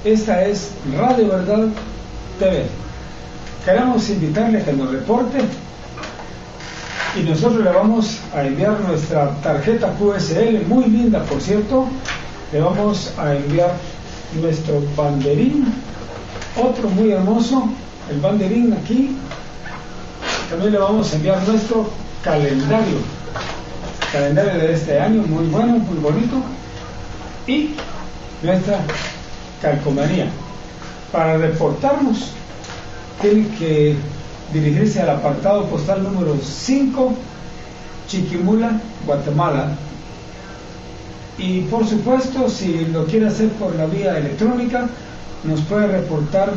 Esta es Radio Verdad TV. Queremos invitarle a que nos reporte y nosotros le vamos a enviar nuestra tarjeta QSL, muy linda por cierto. Le vamos a enviar nuestro banderín, otro muy hermoso, el banderín aquí. También le vamos a enviar nuestro calendario de este año, muy bueno, muy bonito, y nuestra calcomanía. Para reportarnos tiene que dirigirse al apartado postal número 5, Chiquimula, Guatemala. Y por supuesto, si lo quiere hacer por la vía electrónica, nos puede reportar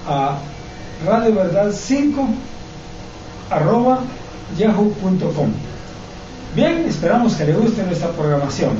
a radioverdad5@yahoo.com. Bien, esperamos que le guste nuestra programación.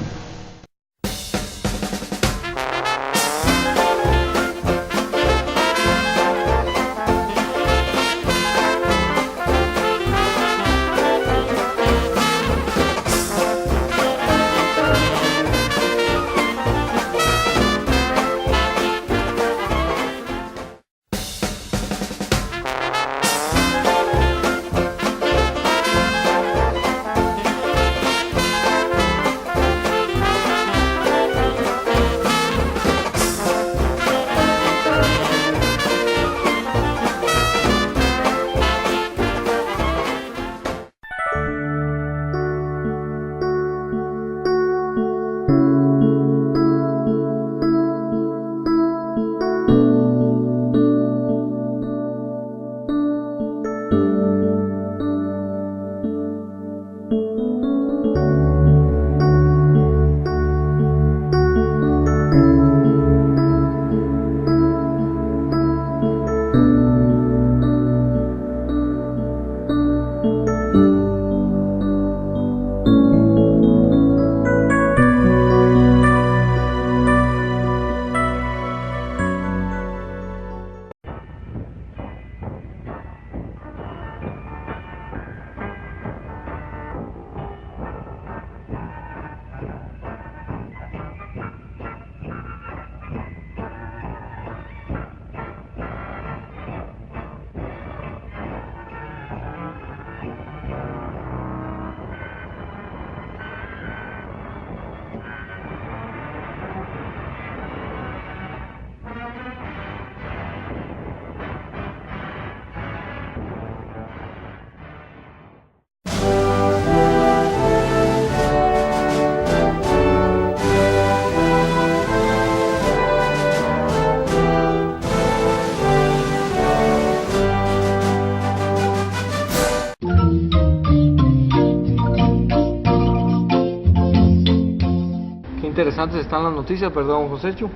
Interesantes están las noticias, perdón, Joséchu.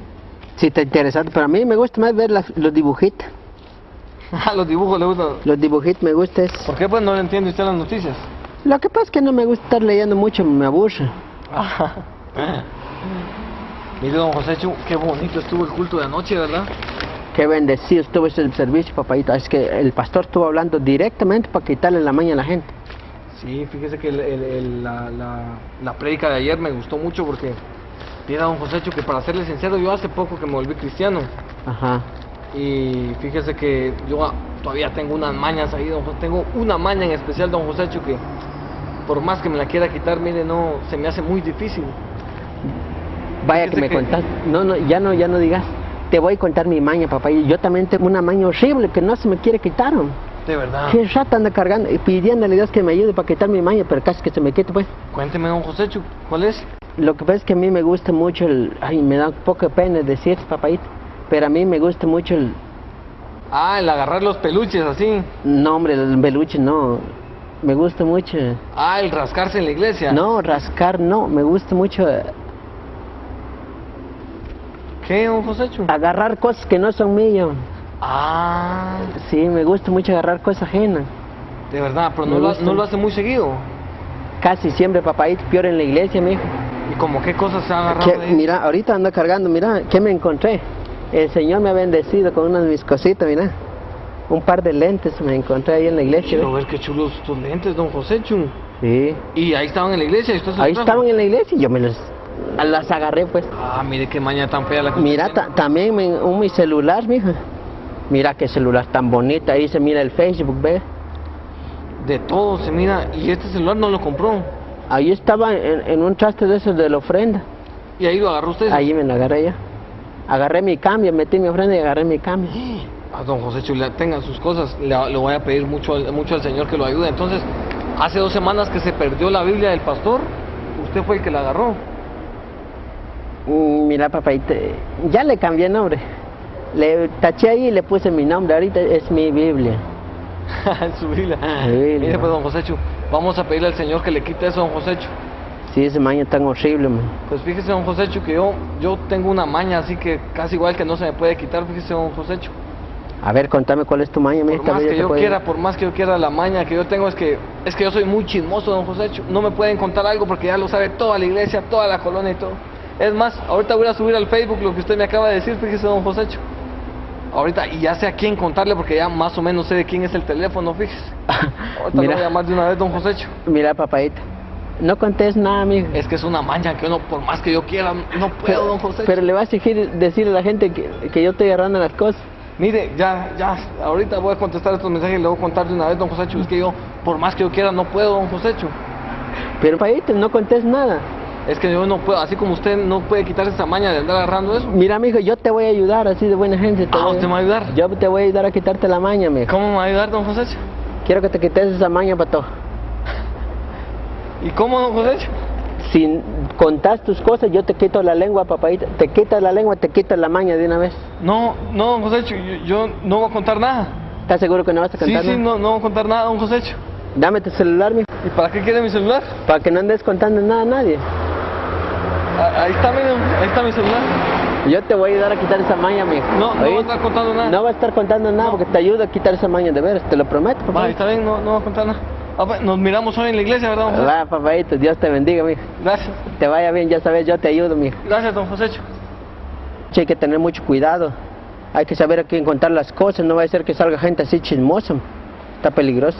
Sí, está interesante, pero a mí me gusta más ver los dibujitos. Ah, los dibujos le gustan. Los dibujitos me gustan. ¿Por qué pues no le entiende usted las noticias? Lo que pasa es que no me gusta estar leyendo mucho, me aburre. Mire, don Joséchu, qué bonito estuvo el culto de anoche, ¿verdad? Qué bendecido estuvo ese servicio, papayito. Es que el pastor estuvo hablando directamente para quitarle la maña a la gente. Sí, fíjese que la prédica de ayer me gustó mucho porque... Mira, don Joséchu, que para serle sincero, yo hace poco que me volví cristiano. Ajá. Y fíjese que yo todavía tengo unas mañas ahí, tengo una maña en especial, don Joséchu, que por más que me la quiera quitar, mire, no, se me hace muy difícil. Vaya que me contás. No, ya no digas. Te voy a contar mi maña, papá. Yo también tengo una maña horrible que no se me quiere quitar. De verdad. Qué rato anda cargando y pidiéndole a Dios que me ayude para quitar mi maña, pero casi que se me quite, pues. Cuénteme, don Joséchu, ¿cuál es? Lo que pasa es que a mí me gusta mucho me da un poco de pena decir, papayito, pero a mí me gusta mucho el agarrar los peluches, así. No, hombre, el peluche no, me gusta mucho. El rascarse en la iglesia. No, rascar no, me gusta mucho. ¿Qué, don Joséchu? Agarrar cosas que no son mías. Sí, me gusta mucho agarrar cosas ajenas. De verdad, pero no lo hace muy seguido. Casi siempre, papayito, peor en la iglesia, mijo. ¿Y como qué cosas se han agarrado de ahí? Mira, ahorita ando cargando, mira, ¿qué me encontré? El Señor me ha bendecido con unas de mis cositas, mira. Un par de lentes me encontré ahí en la iglesia. Quiero ver qué chulos tus lentes, don Joséchu. Sí. ¿Y ahí estaban en la iglesia? Ahí estaban en la iglesia y yo las agarré pues. Ah, mire qué maña tan fea la que Mira, usted tiene. también mi celular, mija. Mira qué celular tan bonito, ahí se mira el Facebook, ve. De todo se mira, y este celular no lo compró. Ahí estaba en un traste de esos de la ofrenda. ¿Y ahí lo agarró usted? Ahí me la agarré ya. Agarré mi cambio, metí mi ofrenda y agarré mi cambio. A don José Chula, tenga sus cosas, le voy a pedir mucho al Señor que lo ayude. Entonces, hace 2 semanas que se perdió la Biblia del pastor, usted fue el que la agarró. Mira, papá, ya le cambié el nombre. Le taché ahí y le puse mi nombre. Ahorita es mi Biblia. Su Biblia. Biblia. Mire pues, don Josécho, vamos a pedirle al Señor que le quite eso, don Josécho. Sí, ese maña tan horrible, man. Pues fíjese, don Josécho, que yo tengo una maña así que casi igual que no se me puede quitar, fíjese, don Josécho. A ver, contame cuál es tu maña. Por más que yo quiera, la maña que yo tengo es que yo soy muy chismoso, don Josécho. No me pueden contar algo porque ya lo sabe toda la iglesia, toda la colonia y todo. Es más, ahorita voy a subir al Facebook lo que usted me acaba de decir, fíjese, don Josécho. Ahorita, y ya sé a quién contarle porque ya más o menos sé de quién es el teléfono, fíjese. Ahorita Mira, lo voy a llamar de una vez, don Josécho. Mira, papadita, no contés nada, amigo. Es que es una maña que uno, por más que yo quiera, no puedo, don Josécho. Pero le vas a exigir decirle a la gente que yo estoy agarrando las cosas. Mire, ya, ahorita voy a contestar estos mensajes y le voy a contar de una vez, don Josécho. Es que yo, por más que yo quiera, no puedo, don Josécho. Pero papadita, no contés nada. Es que yo no puedo, así como usted no puede quitarse esa maña de andar agarrando eso. Mira, mijo, yo te voy a ayudar así de buena gente. ¿Usted me va a ayudar? Yo te voy a ayudar a quitarte la maña, mijo. ¿Cómo me va a ayudar, don Josécho? Quiero que te quites esa maña, pato. ¿Y cómo, don Josécho? Si contás tus cosas, yo te quito la lengua, papadita. Te quitas la lengua, te quitas la maña de una vez. No, don Josécho, yo no voy a contar nada. ¿Estás seguro que no vas a contar nada? Sí, no voy a contar nada, don Josécho. Dame tu celular, mijo. ¿Y para qué quiere mi celular? Para que no andes contando nada a nadie. Ahí está mi celular. Yo te voy a ayudar a quitar esa maña, mijo. No voy a estar contando nada. No va a estar contando nada porque te ayudo a quitar esa maña de veras, te lo prometo, papá. Está bien, no voy a contar nada. Nos miramos hoy en la iglesia, ¿verdad, don José? Va, papadito, Dios te bendiga, mijo. Gracias. Te vaya bien, ya sabes, yo te ayudo, mijo. Gracias, don Josécho. Che, hay que tener mucho cuidado. Hay que saber a quién contar las cosas, no va a ser que salga gente así chismosa. Está peligroso.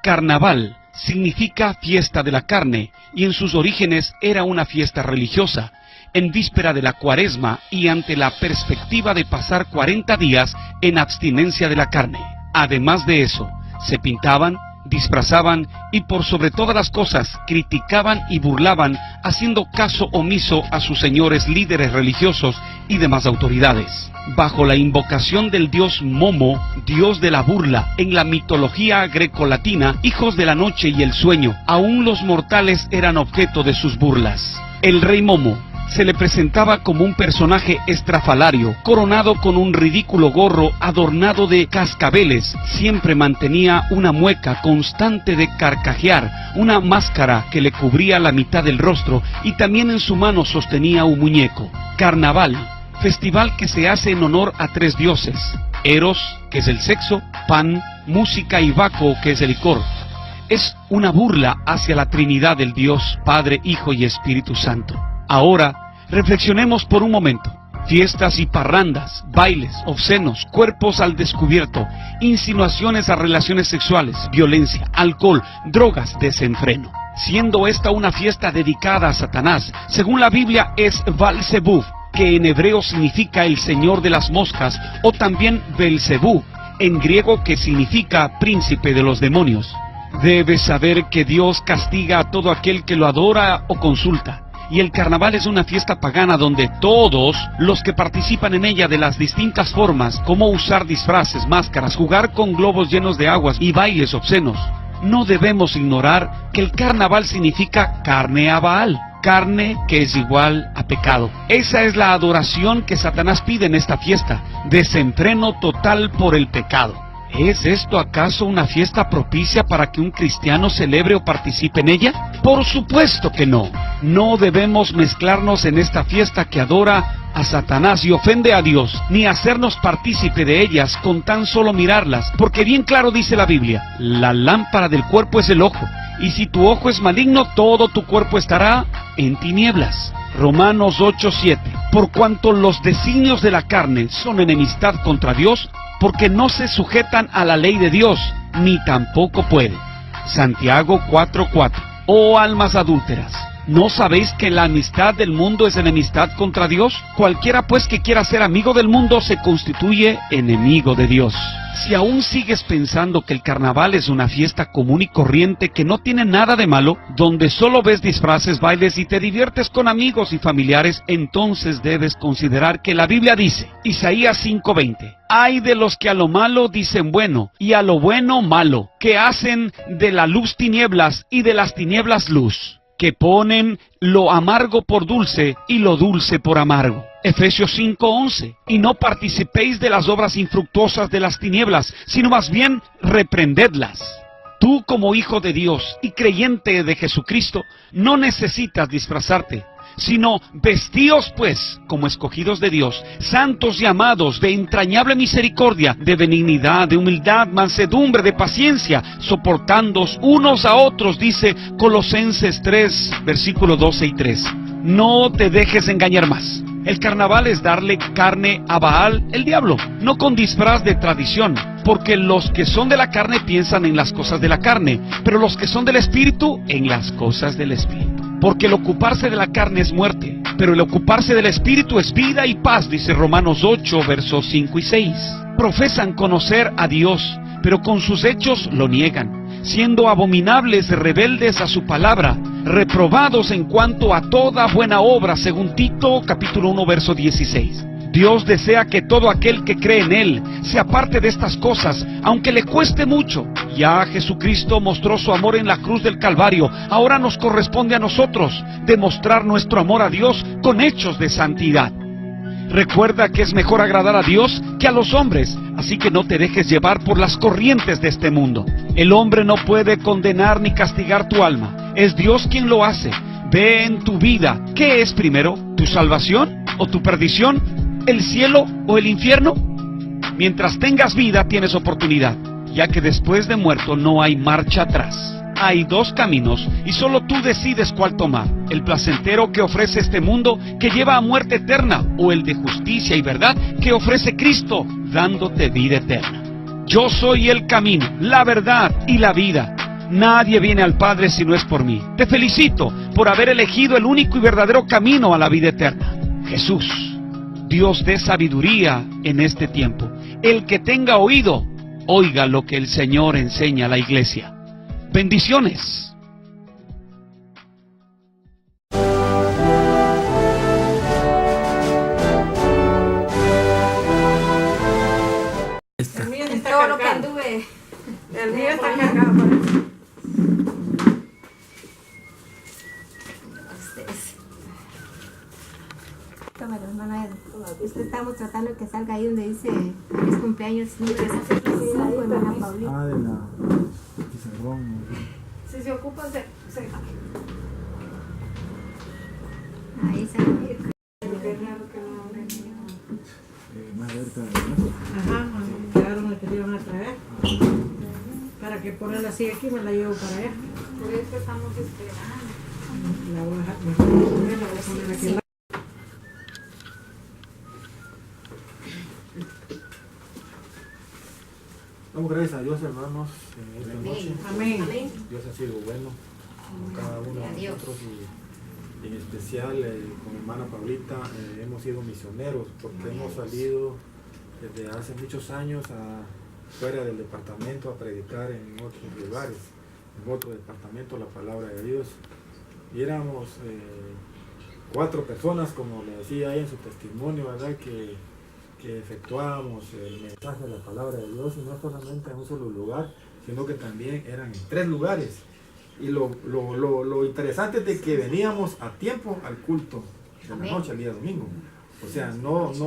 Carnaval significa fiesta de la carne y en sus orígenes era una fiesta religiosa, en víspera de la Cuaresma y ante la perspectiva de pasar 40 días en abstinencia de la carne. Además de eso, se pintaban, disfrazaban y por sobre todas las cosas criticaban y burlaban, haciendo caso omiso a sus señores líderes religiosos y demás autoridades. Bajo la invocación del dios Momo, dios de la burla, en la mitología grecolatina, hijos de la noche y el sueño, aún los mortales eran objeto de sus burlas. El rey Momo se le presentaba como un personaje estrafalario, coronado con un ridículo gorro adornado de cascabeles. Siempre mantenía una mueca constante de carcajear, una máscara que le cubría la mitad del rostro y también en su mano sostenía un muñeco. Carnaval, festival que se hace en honor a 3 dioses: Eros, que es el sexo; Pan, música; y Baco, que es el licor. Es una burla hacia la Trinidad del Dios, Padre, Hijo y Espíritu Santo. Ahora, reflexionemos por un momento. Fiestas y parrandas, bailes obscenos, cuerpos al descubierto, insinuaciones a relaciones sexuales, violencia, alcohol, drogas, desenfreno. Siendo esta una fiesta dedicada a Satanás, según la Biblia es Baal-Zebub, que en hebreo significa el señor de las moscas, o también Belzebú, en griego, que significa príncipe de los demonios. Debes saber que Dios castiga a todo aquel que lo adora o consulta. Y el carnaval es una fiesta pagana donde todos los que participan en ella de las distintas formas, como usar disfraces, máscaras, jugar con globos llenos de aguas y bailes obscenos. No debemos ignorar que el carnaval significa carne a Baal, carne que es igual a pecado. Esa es la adoración que Satanás pide en esta fiesta, desenfreno total por el pecado. ¿Es esto acaso una fiesta propicia para que un cristiano celebre o participe en ella? Por supuesto que no. No debemos mezclarnos en esta fiesta que adora a Satanás y ofende a Dios, ni hacernos partícipe de ellas con tan solo mirarlas, porque bien claro dice la Biblia, la lámpara del cuerpo es el ojo, y si tu ojo es maligno, todo tu cuerpo estará en tinieblas. Romanos 8:7. Por cuanto los designios de la carne son enemistad contra Dios, porque no se sujetan a la ley de Dios, ni tampoco pueden. Santiago 4:4. Oh almas adúlteras, ¿no sabéis que la amistad del mundo es enemistad contra Dios? Cualquiera pues que quiera ser amigo del mundo se constituye enemigo de Dios. Si aún sigues pensando que el carnaval es una fiesta común y corriente que no tiene nada de malo, donde solo ves disfraces, bailes y te diviertes con amigos y familiares, entonces debes considerar que la Biblia dice, Isaías 5:20, ay de los que a lo malo dicen bueno, y a lo bueno malo, que hacen de la luz tinieblas y de las tinieblas luz, que ponen lo amargo por dulce y lo dulce por amargo. Efesios 5:11, y no participéis de las obras infructuosas de las tinieblas, sino más bien reprendedlas. Tú como hijo de Dios y creyente de Jesucristo, no necesitas disfrazarte, sino vestíos pues como escogidos de Dios, santos y amados, de entrañable misericordia, de benignidad, de humildad, mansedumbre, de paciencia, soportándoos unos a otros, dice Colosenses 3, versículos 12 y 13. No te dejes engañar más. El carnaval es darle carne a Baal, el diablo, no con disfraz de tradición, porque los que son de la carne piensan en las cosas de la carne, pero los que son del Espíritu, en las cosas del Espíritu. Porque el ocuparse de la carne es muerte, pero el ocuparse del Espíritu es vida y paz, dice Romanos 8, versos 5 y 6. Profesan conocer a Dios, pero con sus hechos lo niegan, siendo abominables, rebeldes a su palabra, reprobados en cuanto a toda buena obra, según Tito capítulo 1, verso 16. Dios desea que todo aquel que cree en Él se aparte de estas cosas, aunque le cueste mucho. Ya Jesucristo mostró su amor en la cruz del Calvario. Ahora nos corresponde a nosotros demostrar nuestro amor a Dios con hechos de santidad. Recuerda que es mejor agradar a Dios que a los hombres, así que no te dejes llevar por las corrientes de este mundo. El hombre no puede condenar ni castigar tu alma, es Dios quien lo hace. Ve en tu vida, ¿qué es primero? ¿Tu salvación o tu perdición? ¿El cielo o el infierno? Mientras tengas vida tienes oportunidad, ya que después de muerto no hay marcha atrás. Hay dos caminos y solo tú decides cuál tomar: el placentero que ofrece este mundo, que lleva a muerte eterna, o el de justicia y verdad que ofrece Cristo, dándote vida eterna. Yo soy el camino, la verdad y la vida. Nadie viene al Padre si no es por mí. Te felicito por haber elegido el único y verdadero camino a la vida eterna, Jesús. Dios dé sabiduría en este tiempo. El que tenga oído, oiga lo que el Señor enseña a la iglesia. Bendiciones. El mío está todo lo que anduve. El mío está cargado por eso. Tómalo, hermana Edo. Estamos tratando de que salga ahí donde dice feliz cumpleaños número 65, hermana Paulita. Ah, de la pizarrón. Si se ocupa, se... Ahí sale. Más cerca de Ajá, quedaron las que te iban a traer. Para que ponerla así aquí, me la llevo para allá. Por eso estamos esperando. La voy a dejar, la voy a poner aquí. Damos gracias a Dios, hermanos, en esta noche. Amén. Dios ha sido bueno con cada uno de nosotros y en especial con mi hermana Paulita hemos sido misioneros porque hemos salido desde hace muchos años fuera del departamento a predicar en otros lugares, en otro departamento la palabra de Dios. Y éramos 4 personas, como le decía ahí en su testimonio, ¿verdad? Que efectuábamos el mensaje de la palabra de Dios, y no solamente en un solo lugar, sino que también eran en 3 lugares. Y lo interesante es de que veníamos a tiempo al culto de la noche, el día domingo. O sea, no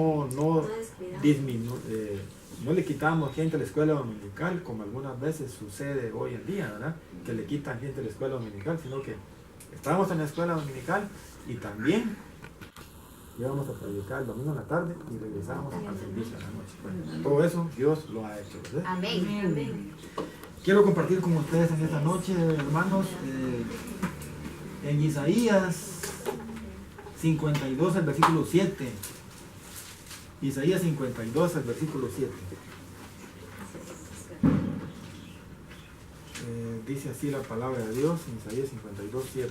le quitábamos gente a la escuela dominical, como algunas veces sucede hoy en día, ¿verdad? Que le quitan gente a la escuela dominical, sino que estábamos en la escuela dominical y también íbamos a predicar el domingo en la tarde y regresamos al servicio en la noche. Bueno, todo eso Dios lo ha hecho, ¿verdad? Amén. Amén. Quiero compartir con ustedes en esta noche, hermanos, en Isaías 52, el versículo 7. Isaías 52, el versículo 7. Dice así la palabra de Dios en Isaías 52, 7.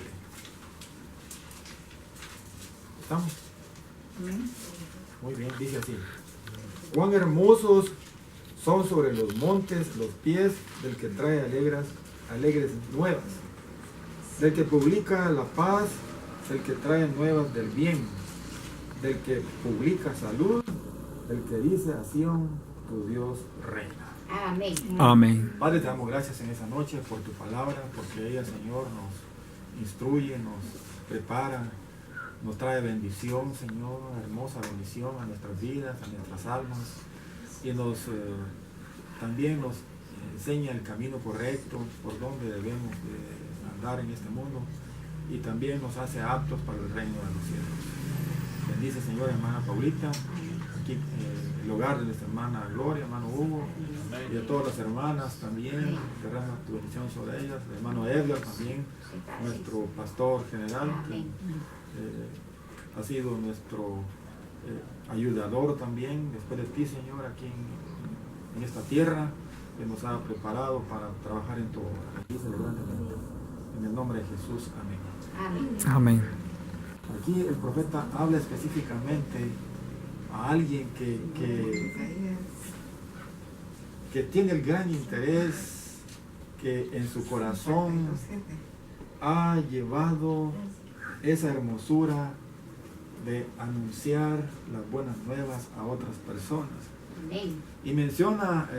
¿Estamos? Muy bien, dice así. Cuán hermosos son sobre los montes los pies del que trae alegres nuevas, del que publica la paz, del que trae nuevas del bien, del que publica salud, del que dice a Sión, tu Dios reina. Amén. Amén. Padre, te damos gracias en esa noche por tu palabra, porque ella, Señor, nos instruye, nos prepara, nos trae bendición, Señor, hermosa bendición a nuestras vidas, a nuestras almas, y también nos enseña el camino correcto por donde debemos andar en este mundo, y también nos hace aptos para el reino de los cielos. Bendice, Señor, hermana Paulita, aquí el hogar de nuestra hermana Gloria, hermano Hugo, y a todas las hermanas también, derrama tu bendición sobre ellas, el hermano Edgar también, nuestro pastor general, que ha sido nuestro ayudador también, después de ti, Señor, aquí en esta tierra, que nos ha preparado para trabajar en tu obra. En el nombre de Jesús, amén. Amén. Amén. Aquí el profeta habla específicamente a alguien que tiene el gran interés, que en su corazón ha llevado esa hermosura de anunciar las buenas nuevas a otras personas. Amén. Y menciona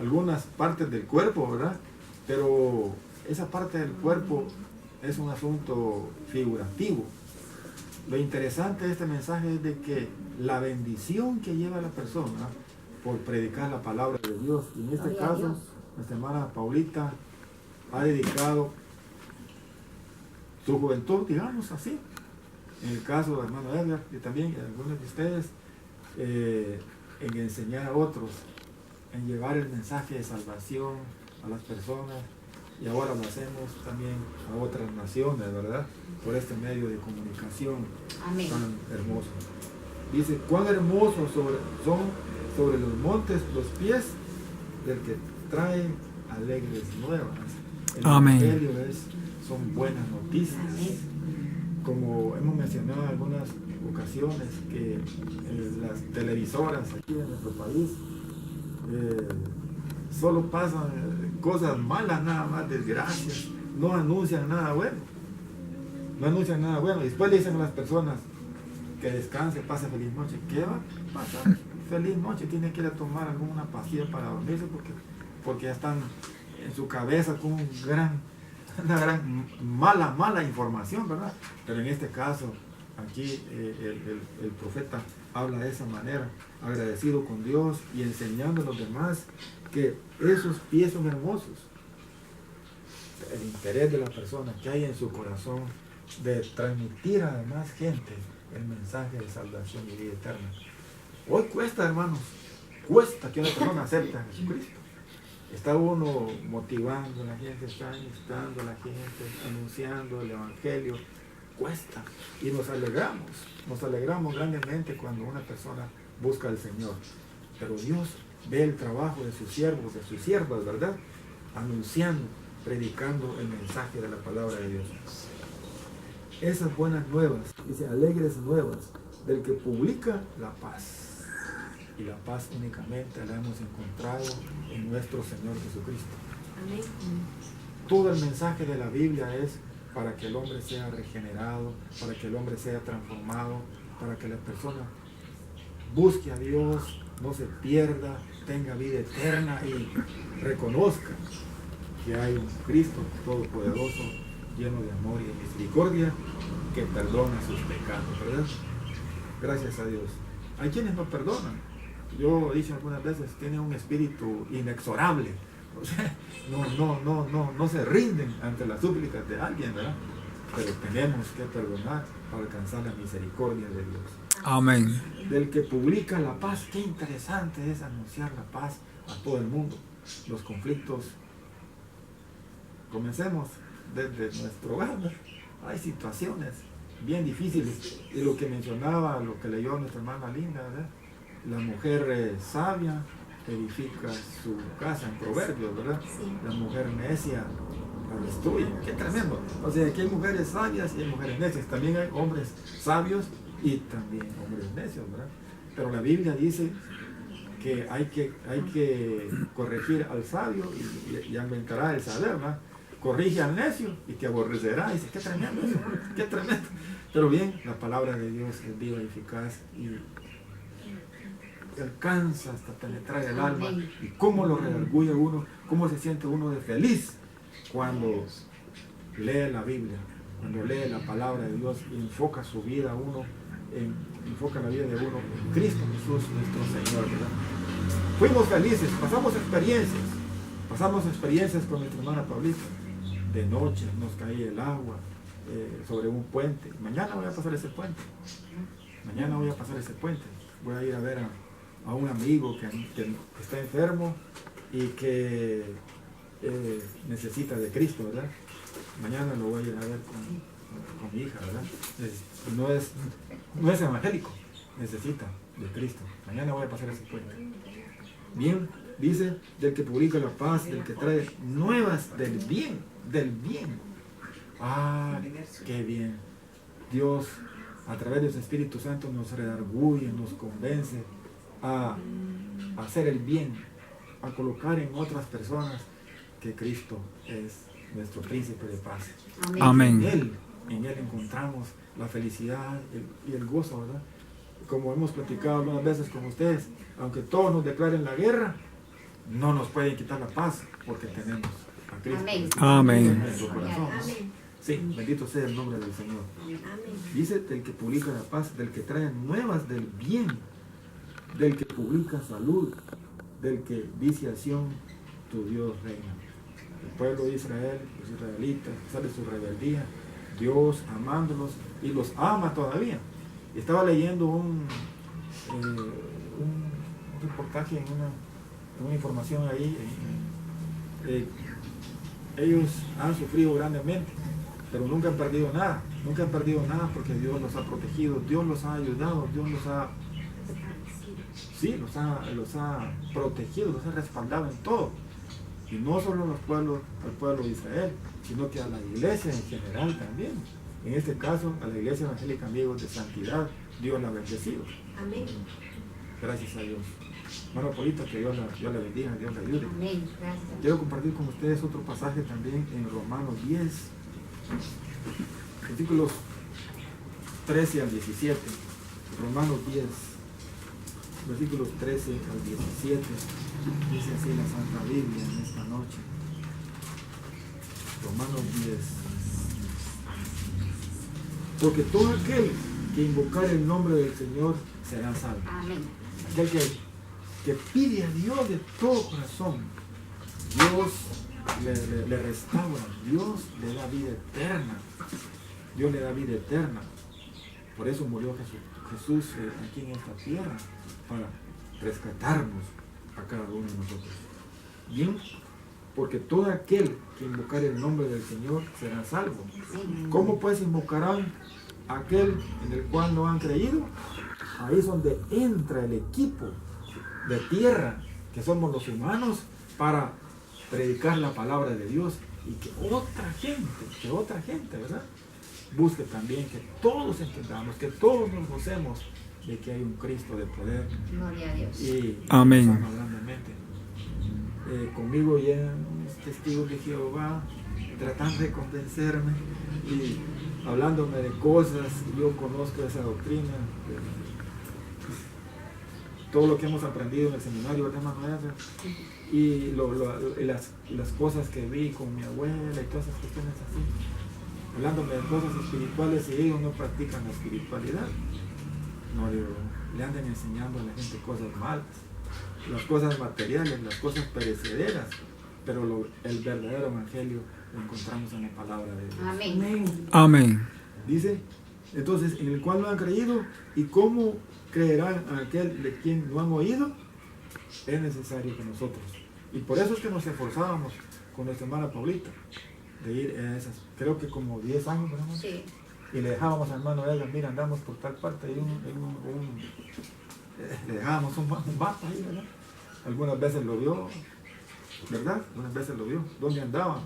algunas partes del cuerpo, ¿verdad? Pero esa parte del cuerpo es un asunto figurativo. Lo interesante de este mensaje es de que la bendición que lleva la persona por predicar la palabra de Dios, y en este caso, nuestra hermana Paulita ha dedicado su juventud, digamos así, en el caso del hermano Edgar, y también algunos de ustedes, en enseñar a otros, en llevar el mensaje de salvación a las personas, y ahora lo hacemos también a otras naciones, ¿verdad? Por este medio de comunicación. Amén. Tan hermoso. Dice, cuán hermosos son sobre los montes los pies del que trae alegres nuevas. El Amén. evangelio son buenas noticias. Amén. Como hemos mencionado en algunas ocasiones, que las televisoras aquí en nuestro país solo pasan cosas malas, nada más, desgracias, no anuncian nada bueno. No anuncian nada bueno. Y después le dicen a las personas que descanse, pase feliz noche. ¿Qué va a pasar? Feliz noche, tiene que ir a tomar alguna pastilla para dormirse porque ya están en su cabeza con una gran mala información, ¿verdad? Pero en este caso, aquí el profeta habla de esa manera, agradecido con Dios y enseñando a los demás que esos pies son hermosos. El interés de la persona que hay en su corazón de transmitir a la demás gente el mensaje de salvación y vida eterna. Hoy cuesta, hermanos, cuesta que una persona acepte a Jesucristo. Está uno motivando a la gente, está instando a la gente, anunciando el Evangelio. Cuesta. Y nos alegramos grandemente cuando una persona busca al Señor. Pero Dios ve el trabajo de sus siervos, de sus siervas, ¿verdad? Anunciando, predicando el mensaje de la palabra de Dios. Esas buenas nuevas, dice, alegres nuevas, del que publica la paz. Y la paz únicamente la hemos encontrado en nuestro Señor Jesucristo. Amén. Todo el mensaje de la Biblia es para que el hombre sea regenerado, para que el hombre sea transformado, para que la persona busque a Dios, no se pierda, tenga vida eterna y reconozca que hay un Cristo todopoderoso, lleno de amor y de misericordia, que perdona sus pecados, ¿verdad? Gracias a Dios. Hay quienes no perdonan. Yo he dicho algunas veces, tienen un espíritu inexorable. O sea, no se rinden ante las súplicas de alguien, ¿verdad? pero tenemos que perdonar para alcanzar la misericordia de Dios. Amén. Del que publica la paz, qué interesante es anunciar la paz a todo el mundo. Los conflictos, comencemos desde nuestro hogar, ¿no? Hay situaciones bien difíciles, y lo que mencionaba, lo que leyó nuestra hermana Linda, ¿verdad? La mujer sabia edifica su casa, en Proverbios, ¿verdad? Sí. La mujer necia la destruye. Qué tremendo. O sea, aquí hay mujeres sabias y hay mujeres necias. También hay hombres sabios y también hombres necios, ¿verdad? Pero la Biblia dice que hay que corregir al sabio y aumentará el saber, ¿verdad? Corrige al necio y te aborrecerá. Dice, qué tremendo eso, qué tremendo. Pero bien, la palabra de Dios es viva y eficaz y alcanza hasta penetrar el alma. Y cómo lo redarguye uno, cómo se siente uno de feliz cuando lee la Biblia, cuando lee la palabra de Dios y enfoca su vida uno, enfoca la vida de uno en Cristo Jesús nuestro Señor, ¿verdad? Fuimos felices, pasamos experiencias con nuestra hermana Paulita. De noche nos caía el agua sobre un puente. Mañana voy a pasar ese puente. Voy a ir a ver a un amigo que está enfermo y que necesita de Cristo, ¿verdad? Mañana lo voy a ir a ver con mi hija, ¿verdad? No es evangélico, necesita de Cristo. Mañana voy a pasar ese puente. Bien, dice, del que publica la paz, del que trae nuevas del bien. Ah, qué bien. Dios, a través de su Espíritu Santo, nos redarguye, nos convence a hacer el bien, a colocar en otras personas que Cristo es nuestro príncipe de paz. Amén. En Él encontramos la felicidad y el gozo, ¿verdad? Como hemos platicado algunas veces con ustedes, aunque todos nos declaren la guerra, no nos pueden quitar la paz porque tenemos a Cristo. Amén. En nuestro corazón, ¿no? Sí, bendito sea el nombre del Señor. Dice, del que publica la paz, del que trae nuevas del bien, del que publica salud, del que dice a Sión, tu Dios reina. El pueblo de Israel, los israelitas, sale su rebeldía, Dios amándolos y los ama todavía. Estaba leyendo un reportaje en una información ahí. Ellos han sufrido grandemente, pero nunca han perdido nada. Nunca han perdido nada porque Dios los ha protegido, Dios los ha ayudado, Dios los ha protegido, los ha respaldado en todo. Y no solo al pueblo de Israel, sino que a la iglesia en general también. En este caso, a la iglesia evangélica Amigos de Santidad, Dios la ha bendecido. Amén. Gracias a Dios. Hermano Polito, que Dios la bendiga, Dios la ayude. Amén. Gracias. Quiero compartir con ustedes otro pasaje también en Romanos 10, versículos 13 al 17. Romanos 10, versículos 13 al 17. Dice así la Santa Biblia en esta noche. Romanos 10. Porque todo aquel que invocar el nombre del Señor será salvo. Amén. Aquel que pide a Dios de todo corazón, Dios le restaura, Dios le da vida eterna. Dios le da vida eterna. Por eso murió Jesús aquí en esta tierra, para rescatarnos a cada uno de nosotros. Bien, porque todo aquel que invocar el nombre del Señor será salvo. ¿Cómo pues invocarán a aquel en el cual no han creído? Ahí es donde entra el equipo de tierra, que somos los humanos, para predicar la palabra de Dios y que otra gente, ¿verdad? Busque también que todos entendamos, que todos nos gocemos de que hay un Cristo de poder. Gloria a Dios. Y amén. nos ama grandemente. Conmigo llegan unos testigos de Jehová tratando de convencerme y hablándome de cosas. Yo conozco esa doctrina, todo lo que hemos aprendido en el seminario, ¿verdad, Manuel? Y las cosas que vi con mi abuela y todas esas cuestiones así, hablándome de cosas espirituales, y ellos no practican la espiritualidad. No, le andan enseñando a la gente cosas malas, las cosas materiales, las cosas perecederas, pero el verdadero evangelio encontramos en la palabra de Dios. Amén. Amén. Dice, entonces, en el cual no han creído, y cómo creerán a aquel de quien no han oído, es necesario que nosotros. Y por eso es que nos esforzábamos con nuestra hermana Paulita, de ir a esas, creo que como 10 años, ¿verdad? Sí. Y le dejábamos al hermano Edgar, mira, andamos por tal parte, y le dejábamos un mapa ahí, ¿verdad? Algunas veces lo vio, ¿verdad? Algunas veces lo vio, ¿dónde andaban?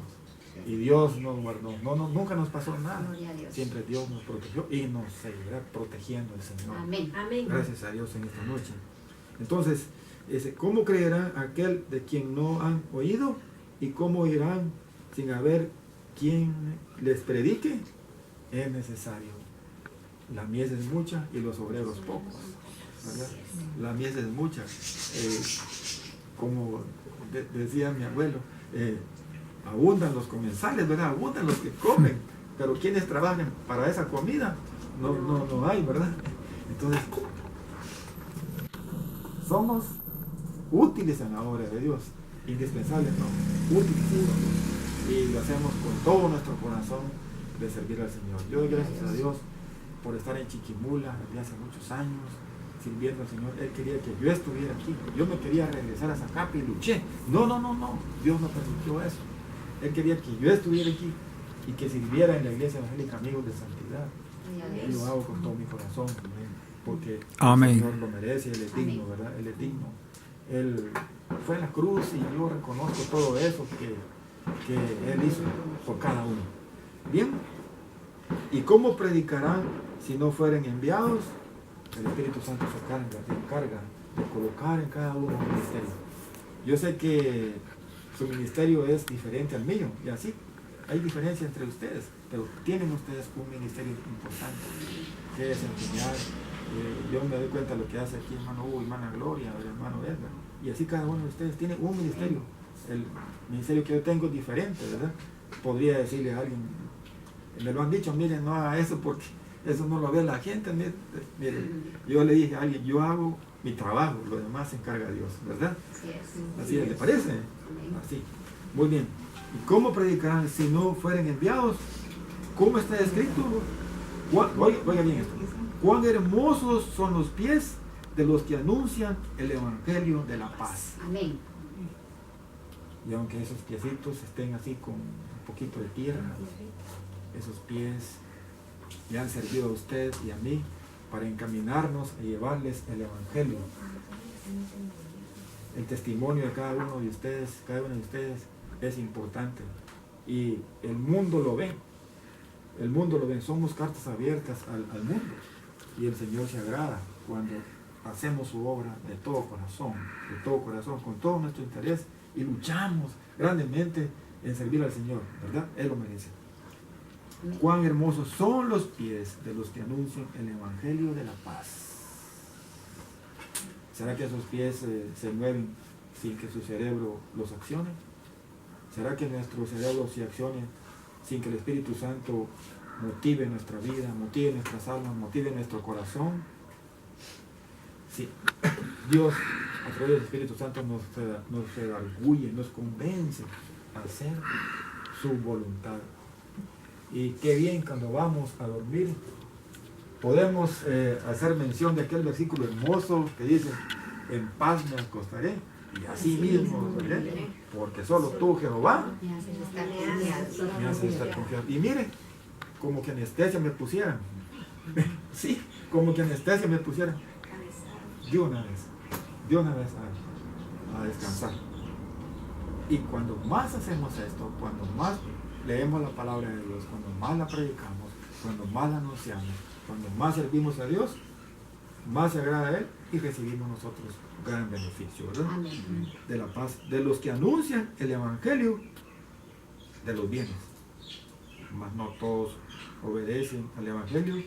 Y Dios nos guardó, nunca nos pasó nada. Siempre Dios nos protegió y nos seguirá protegiendo el Señor. Amén. Amén. Gracias a Dios en esta noche. Entonces, ¿cómo creerán aquel de quien no han oído? ¿Y cómo irán sin haber quien les predique? Es necesario. La mies es mucha y los obreros pocos, ¿verdad? La mies es mucha. Como decía mi abuelo, abundan los comensales, ¿verdad? Abundan los que comen, pero quienes trabajan para esa comida no hay, ¿verdad? Entonces, somos útiles en la obra de Dios, indispensables, no, útiles, y lo hacemos con todo nuestro corazón de servir al Señor. Yo doy gracias a Dios por estar en Chiquimula desde hace muchos años sirviendo al Señor. Él quería que yo estuviera aquí. Yo me quería regresar a Zacapa y luché. No, Dios no permitió eso. Él quería que yo estuviera aquí y que sirviera en la iglesia evangélica Amigos de Santidad. Y lo hago con todo mi corazón, porque Amén. El Señor lo merece, Él es digno, ¿verdad? Él es digno. Él fue en la cruz y yo reconozco todo eso que Él hizo por cada uno. Bien, ¿y cómo predicarán si no fueren enviados? El Espíritu Santo se encarga de colocar en cada uno un ministerio. Yo sé que su ministerio es diferente al mío, y así hay diferencia entre ustedes, pero tienen ustedes un ministerio importante que desempeñar. Yo me doy cuenta de lo que hace aquí hermano Hugo, hermana Gloria, el hermano Edgar, y así cada uno de ustedes tiene un ministerio. El ministerio que yo tengo es diferente, ¿verdad? Podría decirle a alguien, me lo han dicho, miren, no haga eso porque eso no lo ve la gente. Miren, yo le dije a alguien, yo hago mi trabajo, lo demás se encarga Dios, ¿verdad? Así ¿le parece? Así. Muy bien. ¿Y cómo predicarán si no fueren enviados? ¿Cómo está escrito? Oiga bien esto. Cuán hermosos son los pies de los que anuncian el evangelio de la paz. Amén. Y aunque esos piecitos estén así con un poquito de tierra, esos pies le han servido a usted y a mí para encaminarnos a llevarles el evangelio. El testimonio de cada uno de ustedes, es importante. Y el mundo lo ve. El mundo lo ve. Somos cartas abiertas al mundo. Y el Señor se agrada cuando hacemos su obra de todo corazón, con todo nuestro interés, y luchamos grandemente en servir al Señor, ¿verdad? Él lo merece. Cuán hermosos son los pies de los que anuncian el evangelio de la paz. ¿Será que esos pies se mueven sin que su cerebro los accione? ¿Será que nuestro cerebro se accione sin que el Espíritu Santo motive nuestra vida, motive nuestras almas, motive nuestro corazón? Sí. Dios, a través del Espíritu Santo, nos redarguye, nos convence a hacer su voluntad. Y qué bien cuando vamos a dormir podemos hacer mención de aquel versículo hermoso que dice: en paz me acostaré y así mismo dormiré, porque solo tú, Jehová, me haces estar confiado. Y miren, como que anestesia me pusieran. Sí, como que anestesia me pusieran. De una vez a descansar. Y cuando más hacemos esto, cuando más leemos la palabra de Dios, cuando más la predicamos, cuando más la anunciamos, cuando más servimos a Dios, más se agrada a Él y recibimos nosotros gran beneficio, ¿verdad? De la paz, de los que anuncian el evangelio de los bienes. Mas no todos obedecen al evangelio.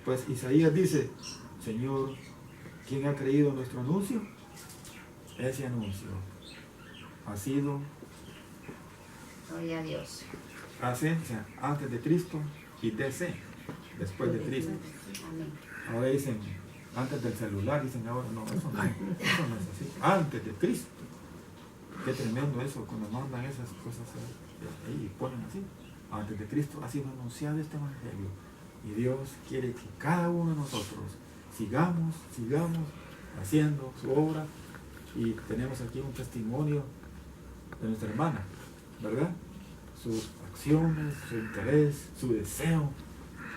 Pues Isaías dice: Señor, ¿quién ha creído nuestro anuncio? Ese anuncio ha sido, Gloria a Dios, antes de Cristo y después de Cristo. Ahora dicen antes del celular, dicen ahora no, eso no es así. Antes de Cristo. Qué tremendo eso, cuando mandan esas cosas. y ponen así, antes de Cristo ha sido anunciado este evangelio, y Dios quiere que cada uno de nosotros sigamos haciendo su obra. Y tenemos aquí un testimonio de nuestra hermana, ¿verdad? Sus acciones, su interés, su deseo,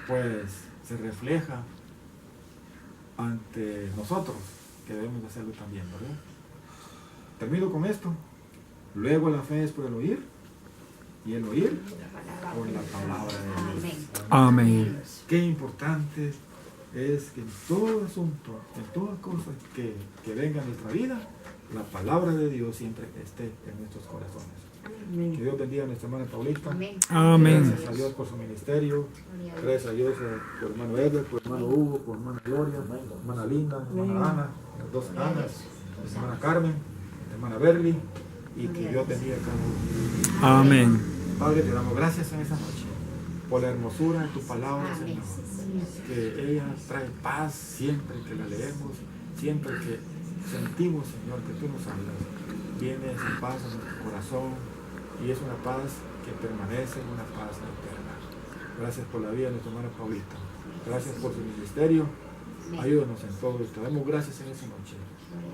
pues se refleja ante nosotros, que debemos de hacerlo también, ¿verdad? Termino con esto. Luego la fe es por el oír, y el oír por la palabra de Dios. Amén. Qué importante es que en todo asunto, en toda cosa que venga a nuestra vida, la palabra de Dios siempre esté en nuestros corazones. Amén. Que Dios bendiga a nuestra hermana Paulita. Amén. Gracias a Dios por su ministerio. Gracias a Dios por hermano Edgar, por hermano Hugo, por hermana Gloria, hermana Linda, hermana Ana, las dos Anas, hermana Carmen, hermana Berly, y que Dios bendiga a cada uno. Amén. Padre, te damos gracias en esa noche por la hermosura de tu palabra, Señor. Que ella trae paz siempre que la leemos, siempre que sentimos, Señor, que tú nos hablas. Viene esa paz a nuestro corazón y es una paz que permanece, una paz eterna. Gracias por la vida de nuestra hermana Paulita. Gracias por su ministerio. Ayúdanos en todo esto. Damos gracias en esa noche.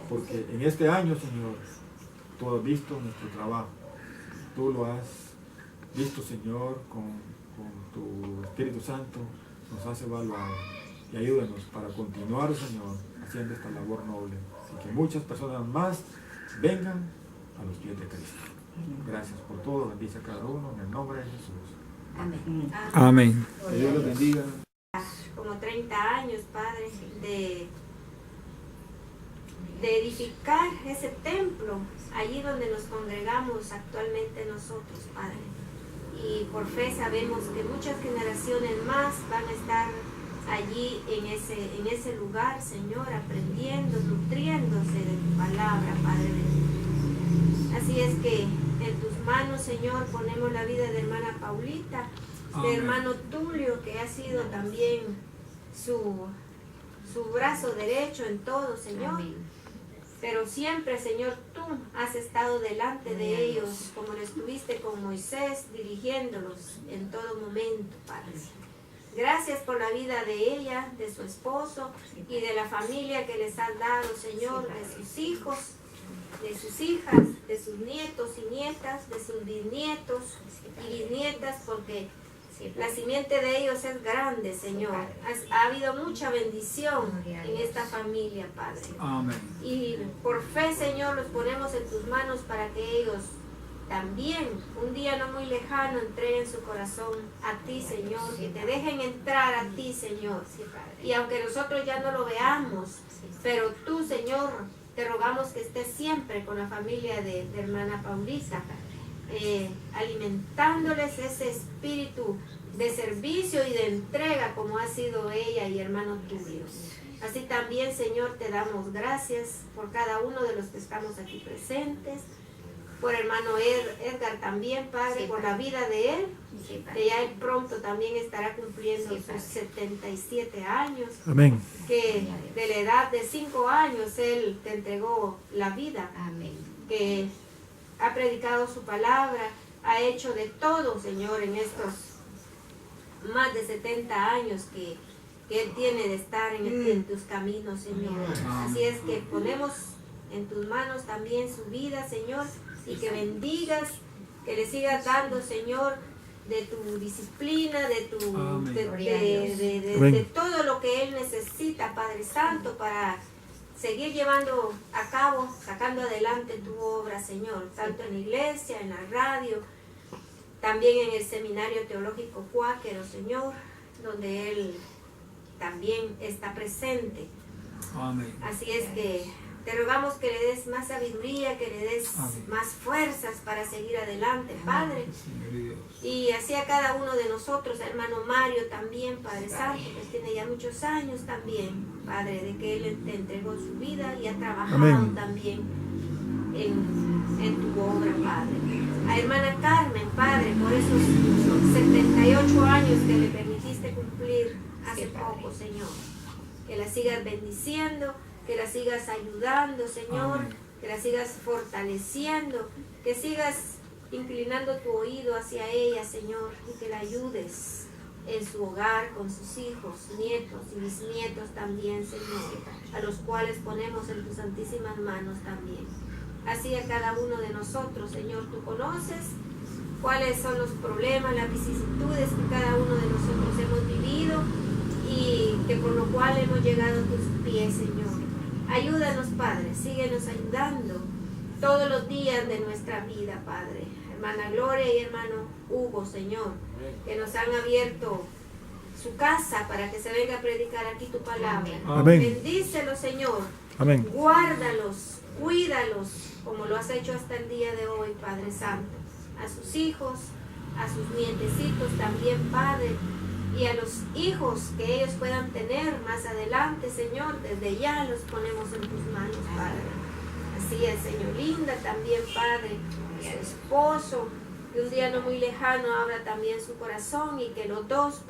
Porque en este año, Señor, tú has visto nuestro trabajo. Tú lo has visto, Señor, con tu Espíritu Santo. Nos has evaluado. Y ayúdanos para continuar, Señor, haciendo esta labor noble. Y que muchas personas más vengan a los pies de Cristo. Gracias por todo. Bendice a cada uno en el nombre de Jesús. Amén. Amén. Que Dios los bendiga. Como 30 años, Padre, de edificar ese templo allí donde nos congregamos actualmente nosotros, Padre. Y por fe sabemos que muchas generaciones más van a estar allí en ese lugar, Señor, aprendiendo, nutriéndose de tu palabra, Padre bendito. Así es que en tus manos, Señor, ponemos la vida de hermana Paulita, de hermano Tulio, que ha sido también su brazo derecho en todo, Señor. Amén. Pero siempre, Señor, tú has estado delante de ellos, como lo estuviste con Moisés, dirigiéndolos en todo momento, Padre. Gracias por la vida de ella, de su esposo y de la familia que les has dado, Señor, de sus hijos, de sus hijas, de sus nietos y nietas, de sus bisnietos y bisnietas, porque la simiente de ellos es grande, Señor. Ha habido mucha bendición en esta familia, Padre. Amén. Y por fe, Señor, los ponemos en tus manos para que ellos también, un día no muy lejano, entreguen su corazón a ti, Señor, que te dejen entrar a ti, Señor. Y aunque nosotros ya no lo veamos, pero tú, Señor, te rogamos que estés siempre con la familia de hermana Paulita, alimentándoles ese espíritu de servicio y de entrega como ha sido ella y hermano Tulio. Así también, Señor, te damos gracias por cada uno de los que estamos aquí presentes, por hermano Edgar también, Padre, por la vida de él, que ya él pronto también estará cumpliendo sus 77 años. Amén. Que de la edad de 5 años él te entregó la vida. Amén. Que ha predicado su palabra, ha hecho de todo, Señor, en estos más de 70 años que él tiene de estar en tus caminos, Señor. Así es que ponemos en tus manos también su vida, Señor, y que bendigas, que le sigas dando, Señor, de tu disciplina, de todo lo que él necesita, Padre Santo, para seguir llevando a cabo, sacando adelante tu obra, Señor, tanto en la iglesia, en la radio, también en el seminario teológico cuáquero, Señor, donde él también está presente. Amén. Así es que te rogamos que le des más sabiduría, que le des más fuerzas para seguir adelante, Padre. Y así a cada uno de nosotros, hermano Mario también, Padre Santo, que tiene ya muchos años también, Padre, de que él te entregó su vida y ha trabajado también en tu obra, Padre. A hermana Carmen, Padre, por esos 78 años que le permitiste cumplir hace poco, Señor. Que la sigas bendiciendo, que la sigas ayudando, Señor, que la sigas fortaleciendo, que sigas inclinando tu oído hacia ella, Señor, y que la ayudes en su hogar, con sus hijos, nietos y bisnietos también, Señor, a los cuales ponemos en tus santísimas manos también. Así a cada uno de nosotros, Señor, tú conoces cuáles son los problemas, las vicisitudes que cada uno de nosotros hemos vivido y que por lo cual hemos llegado a tus pies, Señor. Ayúdanos, Padre, síguenos ayudando todos los días de nuestra vida, Padre. Hermana Gloria y hermano Hugo, Señor, que nos han abierto su casa para que se venga a predicar aquí tu palabra. Amén. Bendícelos, Señor. Amén. Guárdalos, cuídalos, como lo has hecho hasta el día de hoy, Padre Santo. A sus hijos, a sus nietecitos también, Padre, y a los hijos que ellos puedan tener más adelante, Señor, desde ya los ponemos en tus manos, Padre. Así el Señor Linda también, Padre, y al esposo, que un día no muy lejano abra también su corazón y que los dos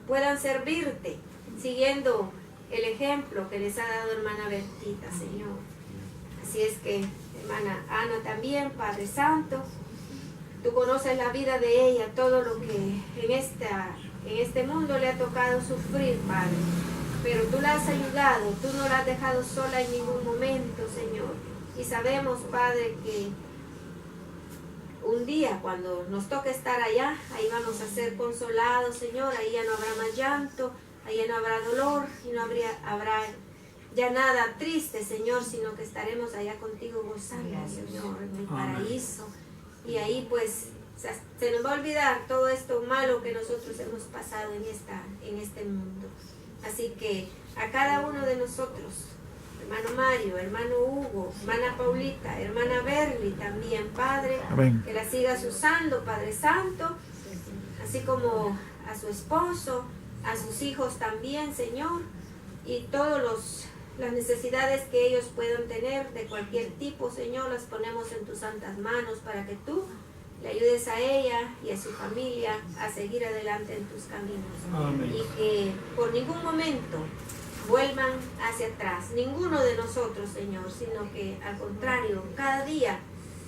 puedan servirte, siguiendo el ejemplo que les ha dado hermana Bertita, Señor. Así es que, hermana Ana también, Padre Santo, tú conoces la vida de ella, todo lo que en este mundo le ha tocado sufrir, Padre. Pero tú la has ayudado, tú no la has dejado sola en ningún momento, Señor. Y sabemos, Padre, que un día cuando nos toque estar allá, ahí vamos a ser consolados, Señor. Ahí ya no habrá más llanto, ahí ya no habrá dolor y no habrá ya nada triste, Señor, sino que estaremos allá contigo gozando, Señor, en el paraíso. Y ahí pues se nos va a olvidar todo esto malo que nosotros hemos pasado en este mundo. Así que a cada uno de nosotros, hermano Mario, hermano Hugo, hermana Paulita, hermana Berly también, Padre, Amén. que la sigas usando, Padre Santo, así como a su esposo, a sus hijos también, Señor, y todas las necesidades que ellos puedan tener de cualquier tipo, Señor, las ponemos en tus santas manos para que tú le ayudes a ella y a su familia a seguir adelante en tus caminos. Amén. Y que por ningún momento vuelvan hacia atrás, ninguno de nosotros, Señor, sino que al contrario, cada día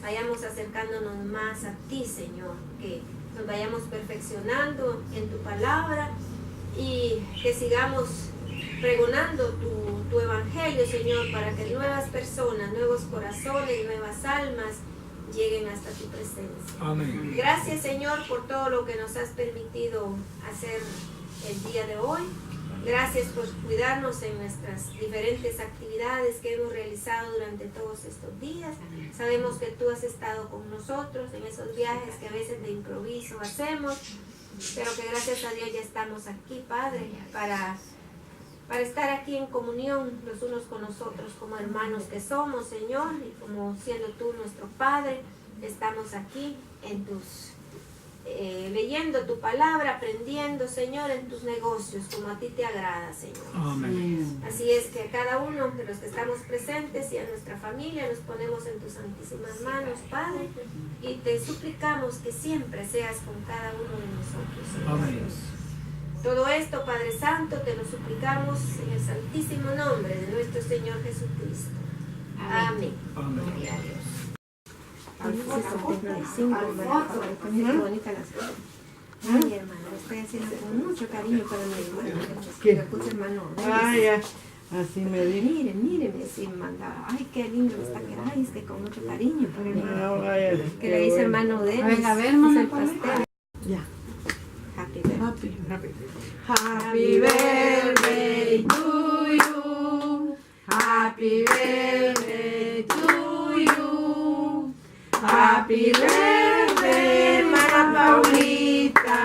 vayamos acercándonos más a ti, Señor, que nos vayamos perfeccionando en tu palabra y que sigamos pregonando tu evangelio, Señor, para que nuevas personas, nuevos corazones, nuevas almas lleguen hasta tu presencia. Amén. Gracias, Señor, por todo lo que nos has permitido hacer el día de hoy. Gracias por cuidarnos en nuestras diferentes actividades que hemos realizado durante todos estos días. Sabemos que tú has estado con nosotros en esos viajes que a veces de improviso hacemos, pero que gracias a Dios ya estamos aquí, Padre, para estar aquí en comunión los unos con los otros como hermanos que somos, Señor, y como siendo tú nuestro Padre, estamos aquí en leyendo tu palabra, aprendiendo, Señor, en tus negocios, como a ti te agrada, Señor. Amén. Así es que a cada uno de los que estamos presentes y a nuestra familia nos ponemos en tus santísimas manos, Padre, y te suplicamos que siempre seas con cada uno de nosotros, Señor. Amén. Todo esto, Padre Santo, te lo suplicamos en el santísimo nombre de nuestro Señor Jesucristo. Amén. Amén. Gloria a Dios. Alfonso 75, hermano. Qué bonita las fotos. Ay, hermano, lo estoy haciendo con mucho cariño para mi hermano. ¿Qué? Me puse hermano. Ah, ya. Así me di. Miren, así me mandaba. Ay, qué lindo está que ay, es que con mucho cariño para mi hermano. No, vaya, Que le dice hermano de él. Venga, a ver, es mamá, el pastel. Ya. Happy birthday. Happy birthday to you. Happy birthday to you. Happy birthday, hermana Paulita.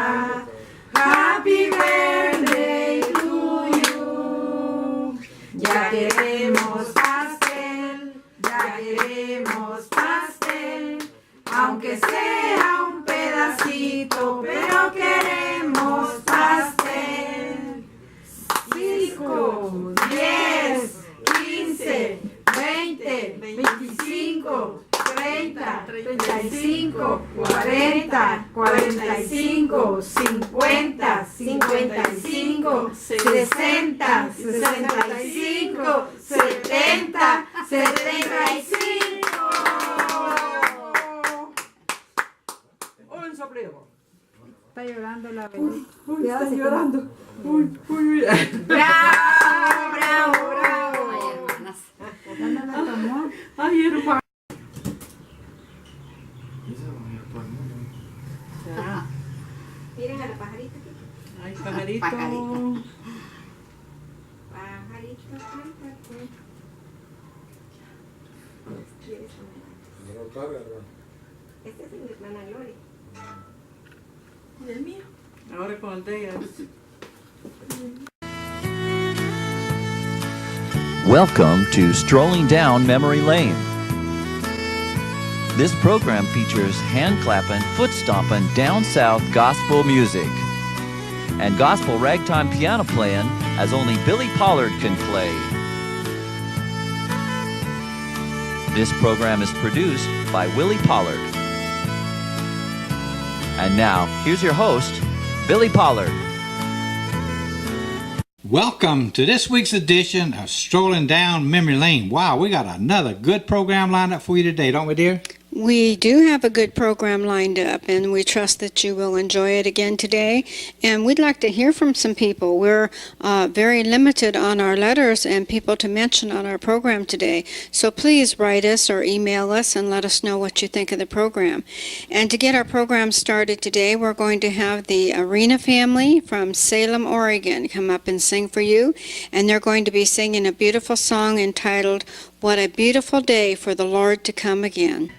Happy birthday to you. Ya queremos pastel, aunque sea un pedacito, pero queremos pastel. 5, 10, 15, 20, 25, 30, 35, 40, 45, 50, 55, 60, 65, 70, 75. Están llorando. Uy. ¡Bravo, bravo, bravo! Ay, hermano. Miren a la pajarita aquí. Ay, pajarito. Pajarito, cántate. ¿Quieres comer? Este es de mi hermana Gloria. ¿Y el mío? Ahora con el de ella. Welcome to Strolling Down Memory Lane. This program features hand-clapping, foot-stomping, down-south gospel music and gospel ragtime piano playing as only Billy Pollard can play. This program is produced by Willie Pollard. And now, here's your host, Billy Pollard. Welcome to this week's edition of Strolling Down Memory Lane. Wow, we got another good program lined up for you today, don't we, dear? We do have a good program lined up, and we trust that you will enjoy it again today. And we'd like to hear from some people. We're very limited on our letters and people to mention on our program today. So please write us or email us and let us know what you think of the program. And to get our program started today, we're going to have the Arena family from Salem, Oregon come up and sing for you. And they're going to be singing a beautiful song entitled, "What a Beautiful Day for the Lord to Come Again."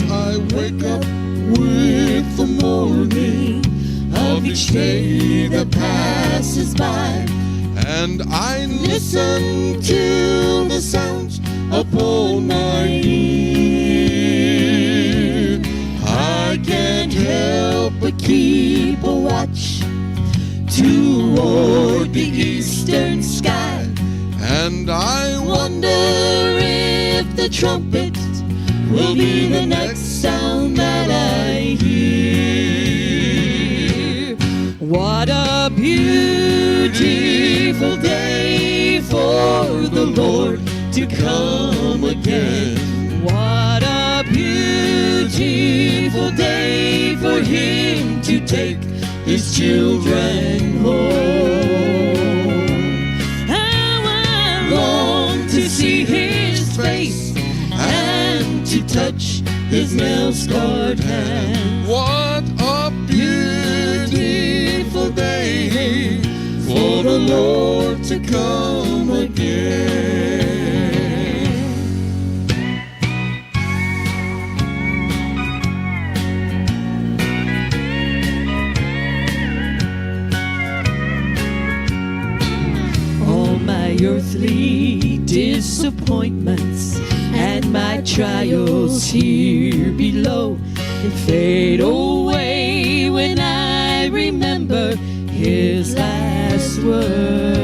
I wake up with the morning of each day that passes by, and I listen to the sounds upon my ear. I can't help but keep a watch toward the eastern sky, and I wonder if the trumpet will be the next sound that I hear. What a beautiful day for the Lord to come again. What a beautiful day for Him to take His children home. How I long to see His face and to touch His nail-scarred hand. What a beautiful day for the Lord to come again. All my earthly disappointments and my trials here below fade away when I remember His last word.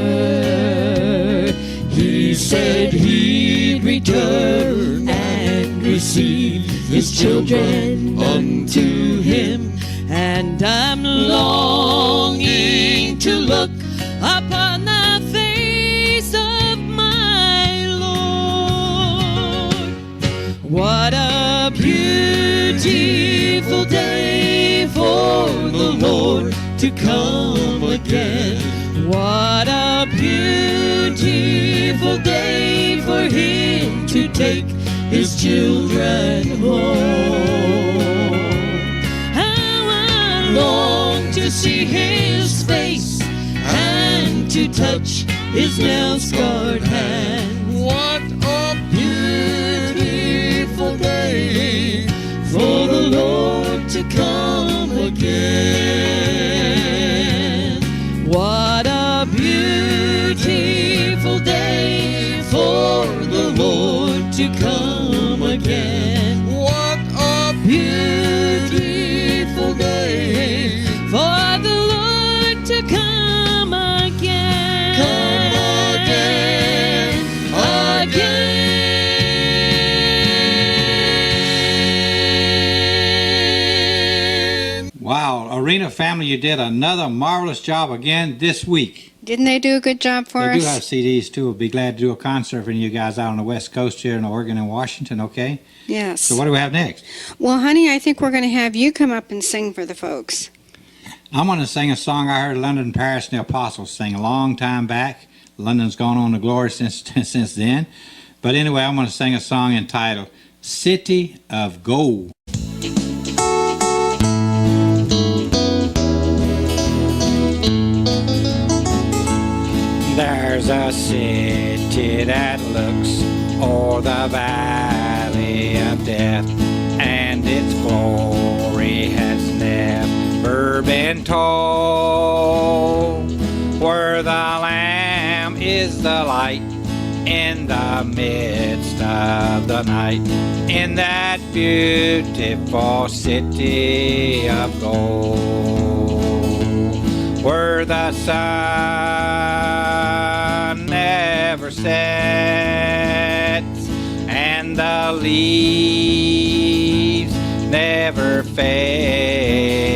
He said He'd return and receive His children unto Him, and I'm longing to look upon the face of my Lord. What a beautiful day for the Lord to come again. What a beautiful day for Him to take His children home. How I long to see His face and to touch His nail-scarred hand. What a beautiful day for the Lord to come again. What a beautiful day for the Lord to come again. What a beautiful day for the Lord to come again. Come again, again. Wow, Arena family, you did another marvelous job again this week. Didn't they do a good job for us? They do have CDs, too. We'll be glad to do a concert for you guys out on the West Coast here in Oregon and Washington, okay? Yes. So what do we have next? Well, honey, I think we're going to have you come up and sing for the folks. I'm going to sing a song I heard London, Paris, and the Apostles sing a long time back. London's gone on to glory since then. But anyway, I'm going to sing a song entitled City of Gold. There's a city that looks o'er the valley of death, and its glory has never been told, where the Lamb is the light in the midst of the night, in that beautiful city of gold, where the sun never sets and the leaves never fade,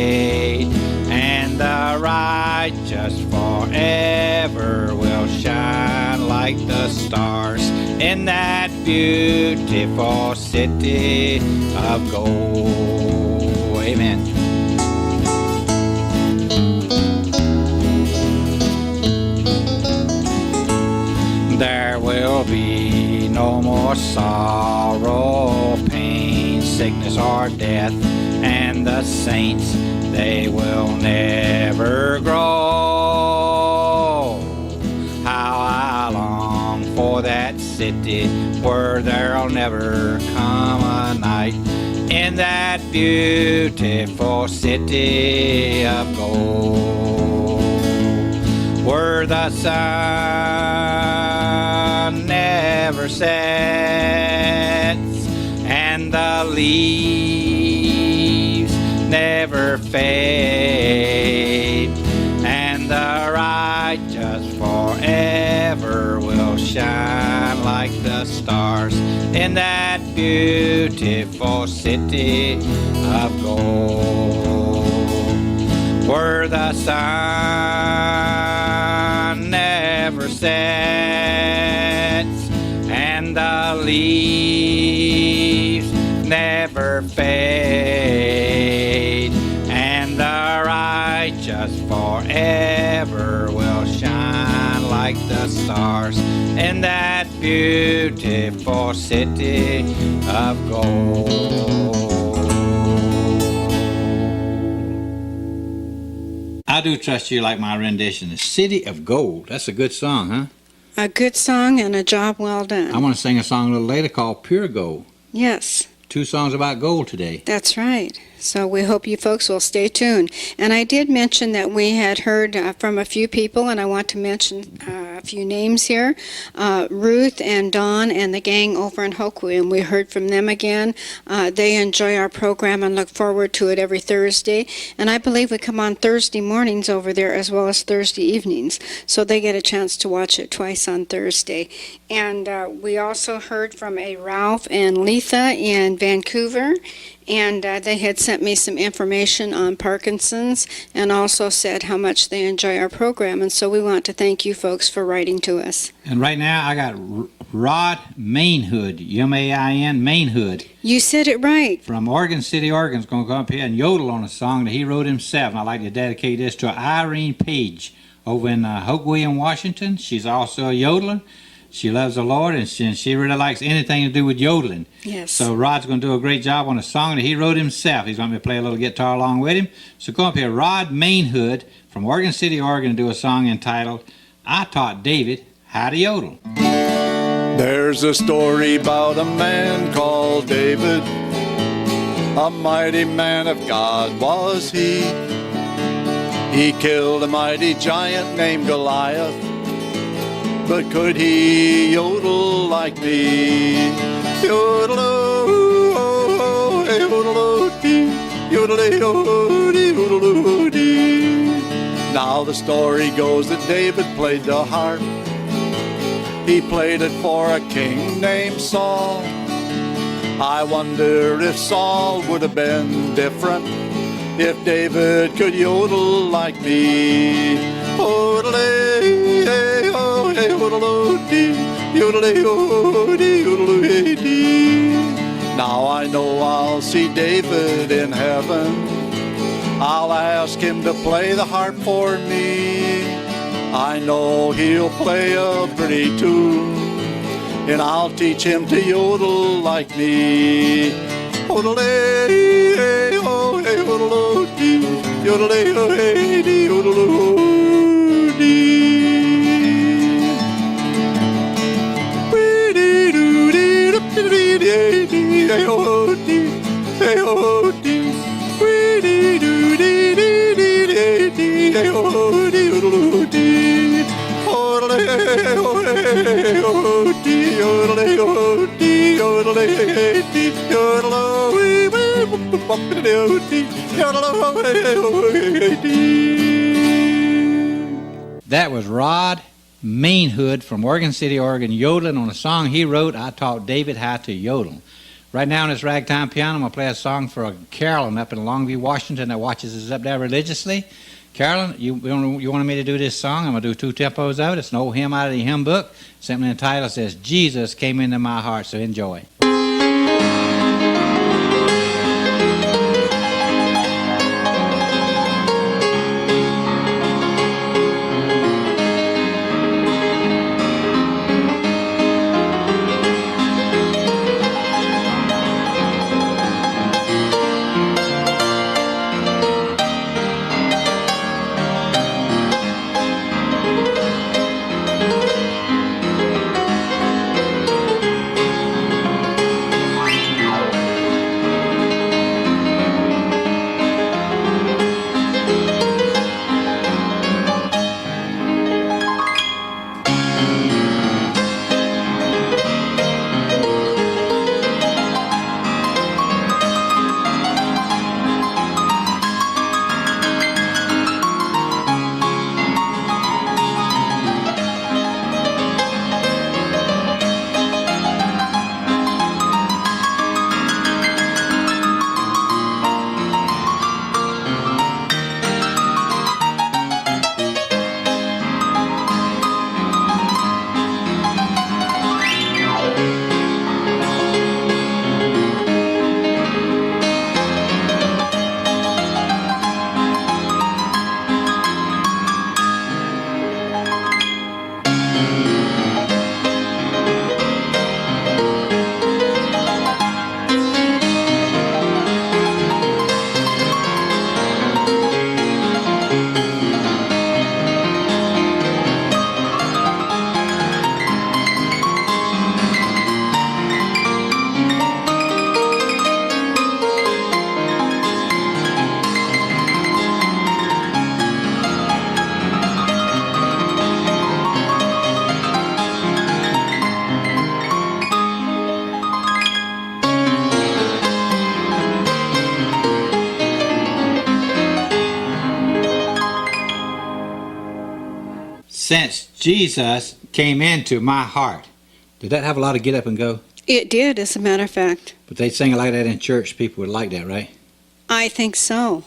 and the righteous forever will shine like the stars in that beautiful city of gold. Amen. There will be no more sorrow, pain, sickness, or death, and the saints, they will never grow. How I long for that city where there'll never come a night, in that beautiful city of gold, where the sun never sets and the leaves never fade, and the righteous forever will shine like the stars in that beautiful city of gold, where the sun never sets and the leaves never fade, and the righteous forever will shine like the stars in that beautiful city of gold. I do trust you like my rendition, The City of Gold. That's a good song, huh? A good song and a job well done. I'm going to sing a song a little later called Pure Gold. Yes. 2 songs about gold today. That's right. So we hope you folks will stay tuned. And I did mention that we had heard from a few people, and I want to mention a few names here. Ruth and Dawn and the gang over in Hoku, and we heard from them again. They enjoy our program and look forward to it every Thursday. And I believe we come on Thursday mornings over there as well as Thursday evenings. So they get a chance to watch it twice on Thursday. And we also heard from a Ralph and Letha in Vancouver. And they had sent me some information on Parkinson's and also said how much they enjoy our program. And so we want to thank you folks for writing to us. And right now I got Rod Mainhood, M-A-I-N, Mainhood. You said it right. From Oregon City, Oregon. Is going to come up here and yodel on a song that he wrote himself. And I'd like to dedicate this to Irene Page over in Hoquiam, Washington. She's also a yodeler. She loves the Lord, and she really likes anything to do with yodeling. Yes. So Rod's going to do a great job on a song that he wrote himself. He's going to play a little guitar along with him. So come up here, Rod Mainhood from Oregon City, Oregon, to do a song entitled, I Taught David How to Yodel. There's a story about a man called David. A mighty man of God was he. He killed a mighty giant named Goliath. But could he yodel like me? Yodel-o, yodel-o-dee, yodel-o-dee, yodel-o-dee. Now the story goes that David played the harp. He played it for a king named Saul. I wonder if Saul would have been different if David could yodel like me. Yodel-ay, oh, hey, yodel-o-dee, yodel-ay, oh, dee, yodel-o-hey-dee. Now I know I'll see David in heaven. I'll ask him to play the harp for me. I know he'll play a pretty tune, and I'll teach him to yodel like me. Yodel-ay, oh, hey, yodel-o-dee, yodel-ay, oh, hey, dee, yodel-o-dee. Hey, oh, dee, hey, oh, dee, dee, doo, dee, dee, dee, dee, dee, hey, oh, dee, oh, dee, oh, hey, oh, hey, oh, dee, oh, hey, oh, dee, oh, hey, dee, oh, wee, wee, bop, oh, dee, oh, hey, oh, hey, dee. That was Rod Meanhood from Oregon City, Oregon, yodeling on a song he wrote, I Taught David How to Yodel. Right now on this ragtime piano, I'm going to play a song for a Carolyn up in Longview, Washington that watches us up there religiously. Carolyn, you wanted me to do this song. I'm going to do 2 tempos of it. It's an old hymn out of the hymn book. Simply the title says, Jesus Came Into My Heart, so enjoy. Since Jesus came into my heart. Did that have a lot of get up and go? It did, as a matter of fact. But they sing it like that in church. People would like that, right? I think so.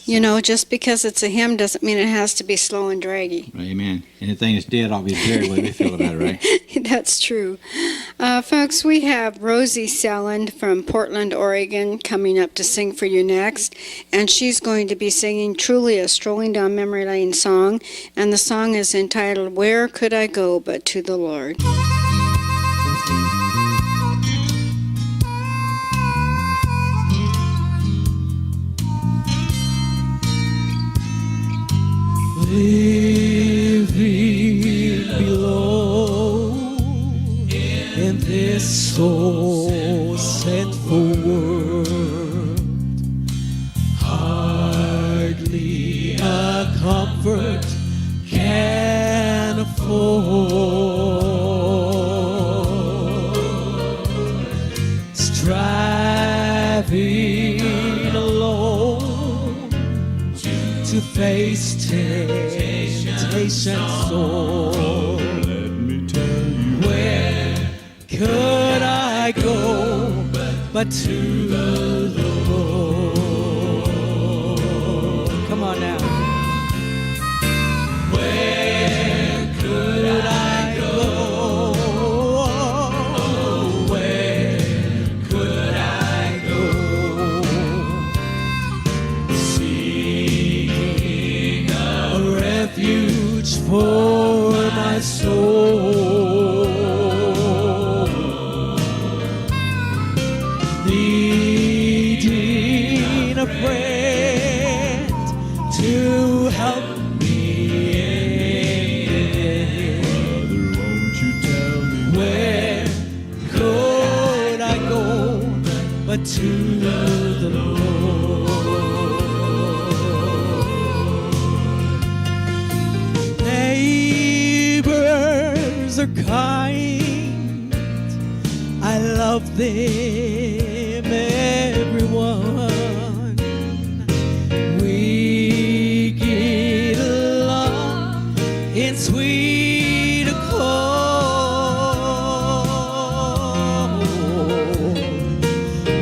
You know, just because it's a hymn doesn't mean it has to be slow and draggy. Amen. Anything that's dead ought to be buried the way we feel about it, right? That's true. Folks, we have Rosie Selland from Portland, Oregon, coming up to sing for you next. And she's going to be singing truly a strolling down memory lane song. And the song is entitled, Where Could I Go But to the Lord? Living below in this so sinful world, hardly a comfort can afford, striving alone to face temptation sore. Let me tell you, where could I go but to the Lord? needing a friend to help me in. Mother, won't you tell me where could I go but to the Lord? Neighbors are kind, I love them, everyone. We get along in sweet accord.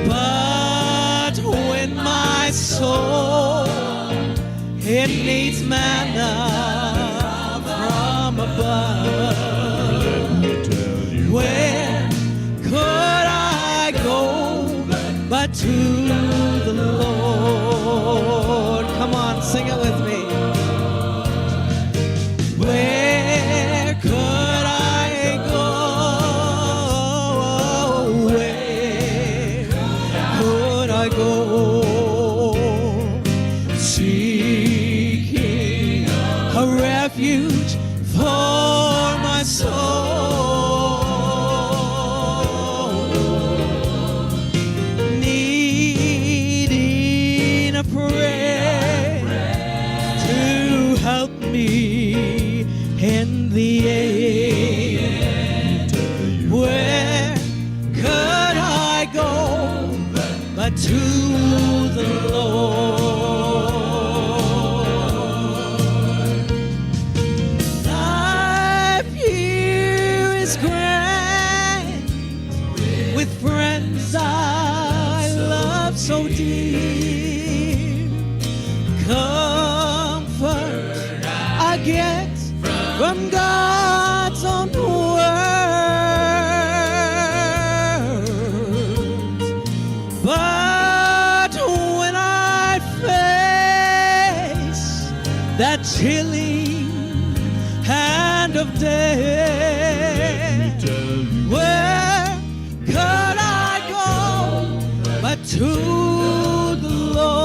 But when my soul it needs manna from above, where could I go but to the Lord? Come on, sing it with me. Where could I go? Where could I go? Seeking a refuge for my soul, needing a prayer to help me in the end. Where could I go but to the Lord? Life here is grand with friends I love so dear. Comfort I get from God's own word. But when I face that chilling hand of death, where could I go but to the Lord?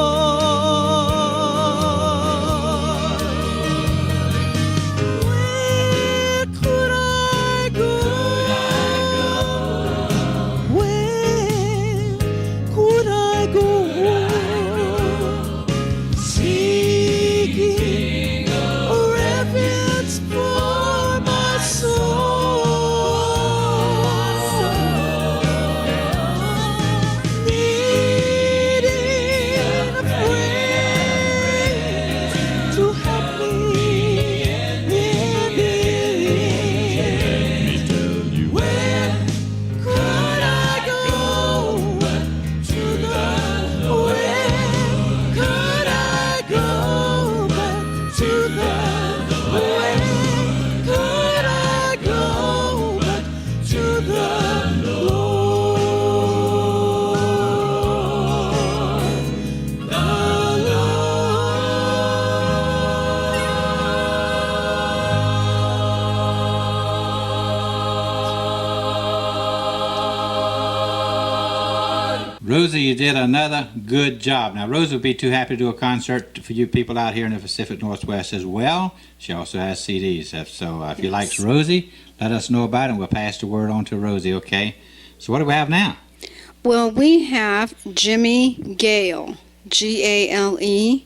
Where could I go? Where could I go? Seeking a refuge for my soul, needing a friend to help me in the end. Where could I go to the? Where could I go back to the? Where could I go back to the Lord? The Rosie, you did another good job. Now, Rosie would be too happy to do a concert for you people out here in the Pacific Northwest as well. She also has CDs. So if you like Rosie, let us know about it, and we'll pass the word on to Rosie, okay? So what do we have now? Well, we have Jimmy Gale, Gale,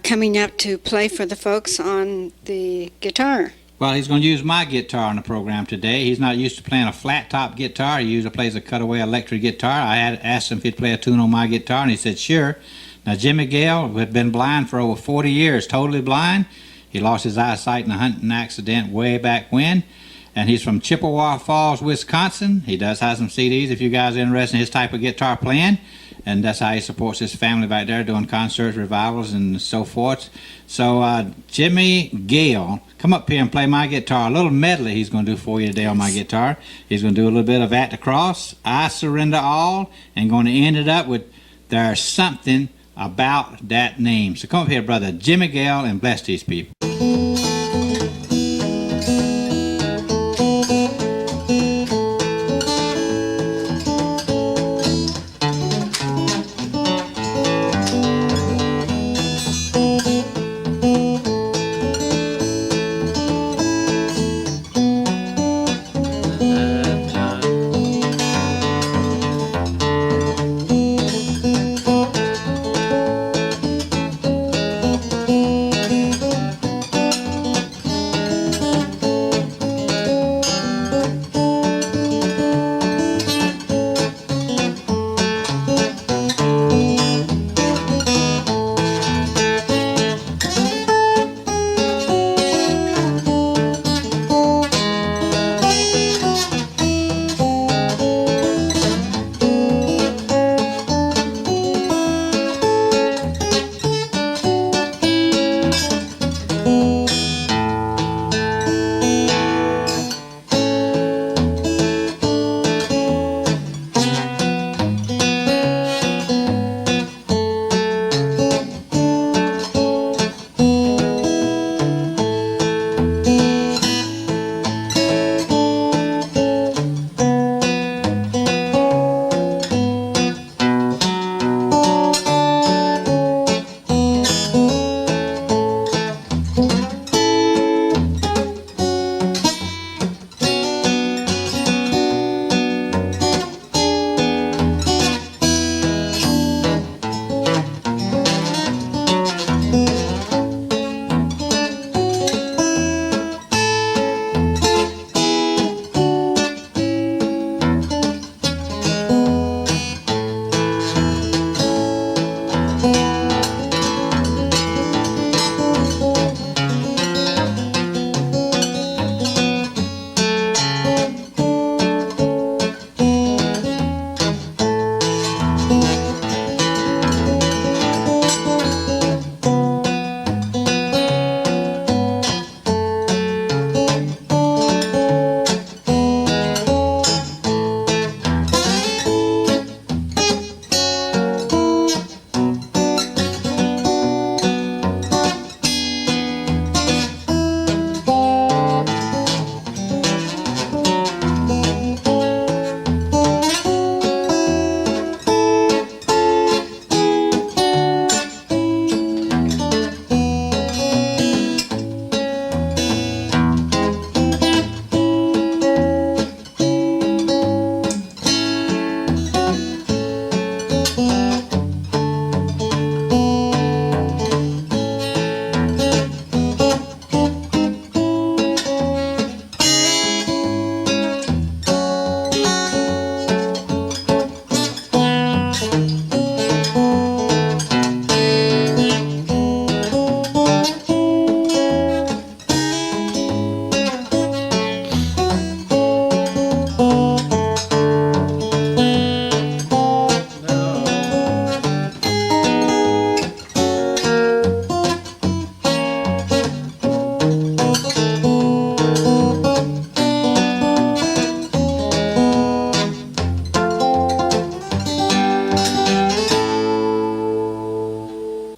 coming up to play for the folks on the guitar. Well, he's going to use my guitar on the program today. He's not used to playing a flat-top guitar. He usually plays a cutaway electric guitar. I had asked him if he'd play a tune on my guitar, and he said, sure. Now, Jimmy Gale had been blind for over 40 years, totally blind. He lost his eyesight in a hunting accident way back when. And he's from Chippewa Falls, Wisconsin. He does have some CDs if you guys are interested in his type of guitar playing. And that's how he supports his family back there, doing concerts, revivals, and so forth. So, Jimmy Gale, come up here and play my guitar. A little medley he's going to do for you today on my guitar. He's going to do a little bit of At the Cross, I Surrender All, and going to end it up with There's Something About That Name. So come up here, brother Jimmy Gale, and bless these people.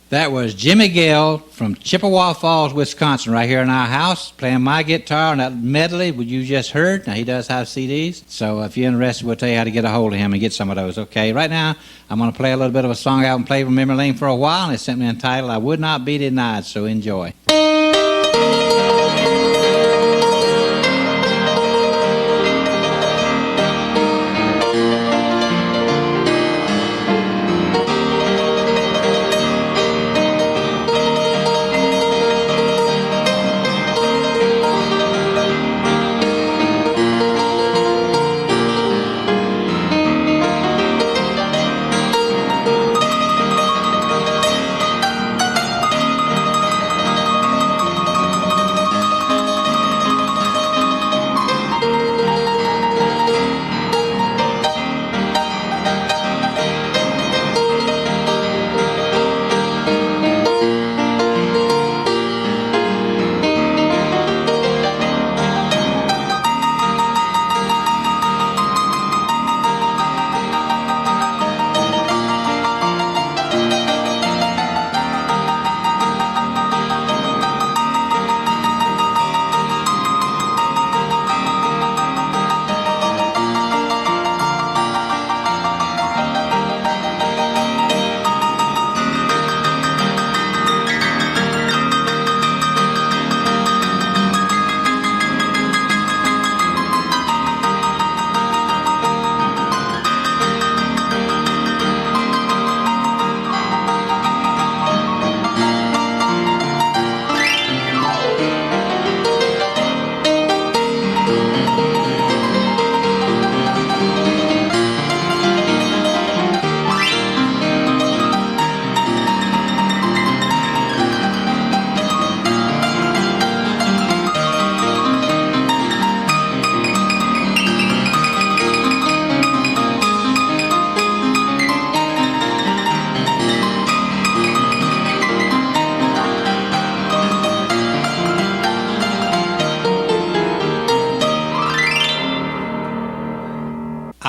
That was Jimmy Gale from Chippewa Falls, Wisconsin, right here in our house, playing my guitar on that medley what you just heard. Now, he does have CDs, so if you're interested, we'll tell you how to get a hold of him and get some of those, okay? Right now, I'm going to play a little bit of a song I haven't played from memory lane for a while, and it's simply entitled, I Would Not Be Denied, so enjoy.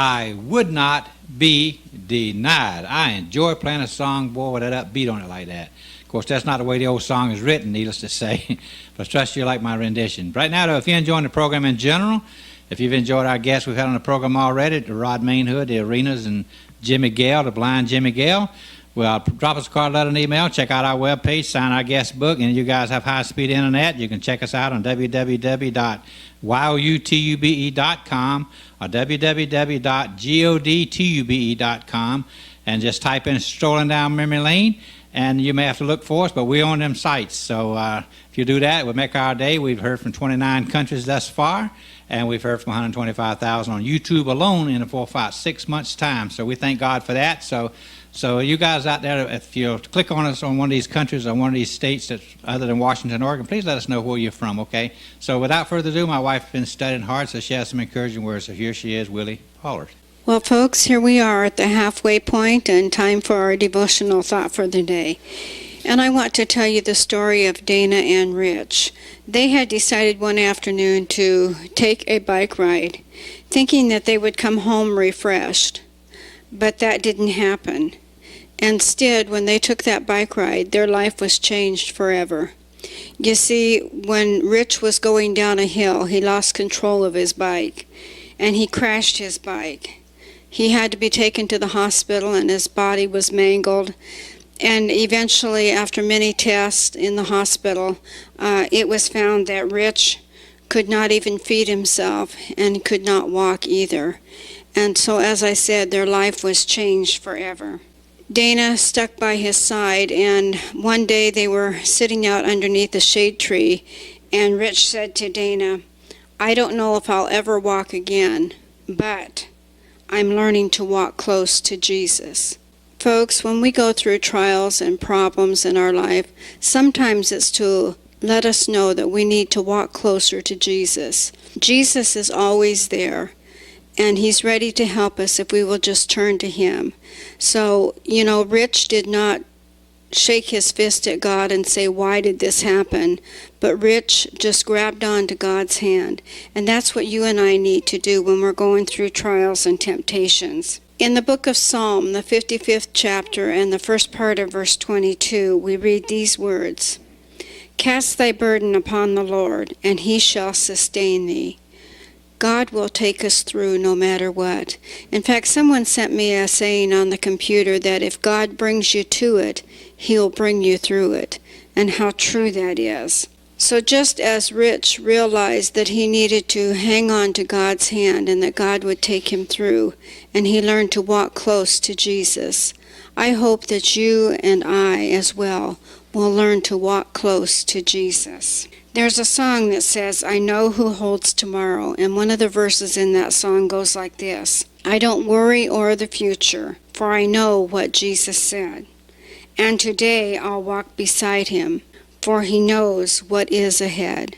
I would not be denied. I enjoy playing a song, boy, with that upbeat on it like that. Of course, that's not the way the old song is written, needless to say, but I trust you like my rendition. Right now, though, if you're enjoying the program in general, if you've enjoyed our guests we've had on the program already, the Rod Mainhood, the Arenas, and Jimmy Gale, the blind Jimmy Gale, well, drop us a card, letter, and email, check out our webpage, sign our guest book, and if you guys have high-speed internet, you can check us out on www.youtube.com or www.godtube.com, and just type in Strolling Down Memory Lane, and you may have to look for us, but we're on them sites. So if you do that, it would make our day. We've heard from 29 countries thus far, and we've heard from 125,000 on YouTube alone in 4, 5, 6 months' time. So we thank God for that. So you guys out there, if you click on us on one of these countries or one of these states that's other than Washington, Oregon, please let us know where you're from, okay? So without further ado, my wife's been studying hard, so she has some encouraging words. So here she is, Willie Pollard. Well, folks, here we are at the halfway point and time for our devotional thought for the day. And I want to tell you the story of Dana and Rich. They had decided one afternoon to take a bike ride, thinking that they would come home refreshed. But that didn't happen. Instead, when they took that bike ride, their life was changed forever. You see, when Rich was going down a hill, he lost control of his bike, and he crashed his bike. He had to be taken to the hospital, and his body was mangled. And eventually, after many tests in the hospital, it was found that Rich could not even feed himself and could not walk either. And so, as I said, their life was changed forever. Dana stuck by his side, and one day they were sitting out underneath a shade tree, and Rich said to Dana, "I don't know if I'll ever walk again, but I'm learning to walk close to Jesus." Folks, when we go through trials and problems in our life, sometimes it's to let us know that we need to walk closer to Jesus. Jesus is always there, and he's ready to help us if we will just turn to him. So, Rich did not shake his fist at God and say, "Why did this happen?" But Rich just grabbed on to God's hand. And that's what you and I need to do when we're going through trials and temptations. In the book of Psalm, the 55th chapter and the first part of verse 22, we read these words, "Cast thy burden upon the Lord, and he shall sustain thee." God will take us through no matter what. In fact, someone sent me a saying on the computer that if God brings you to it, he'll bring you through it, and how true that is. So just as Rich realized that he needed to hang on to God's hand and that God would take him through, and he learned to walk close to Jesus, I hope that you and I as well will learn to walk close to Jesus. There's a song that says, "I know who holds tomorrow," and one of the verses in that song goes like this, "I don't worry o'er the future, for I know what Jesus said. And today I'll walk beside him, for he knows what is ahead."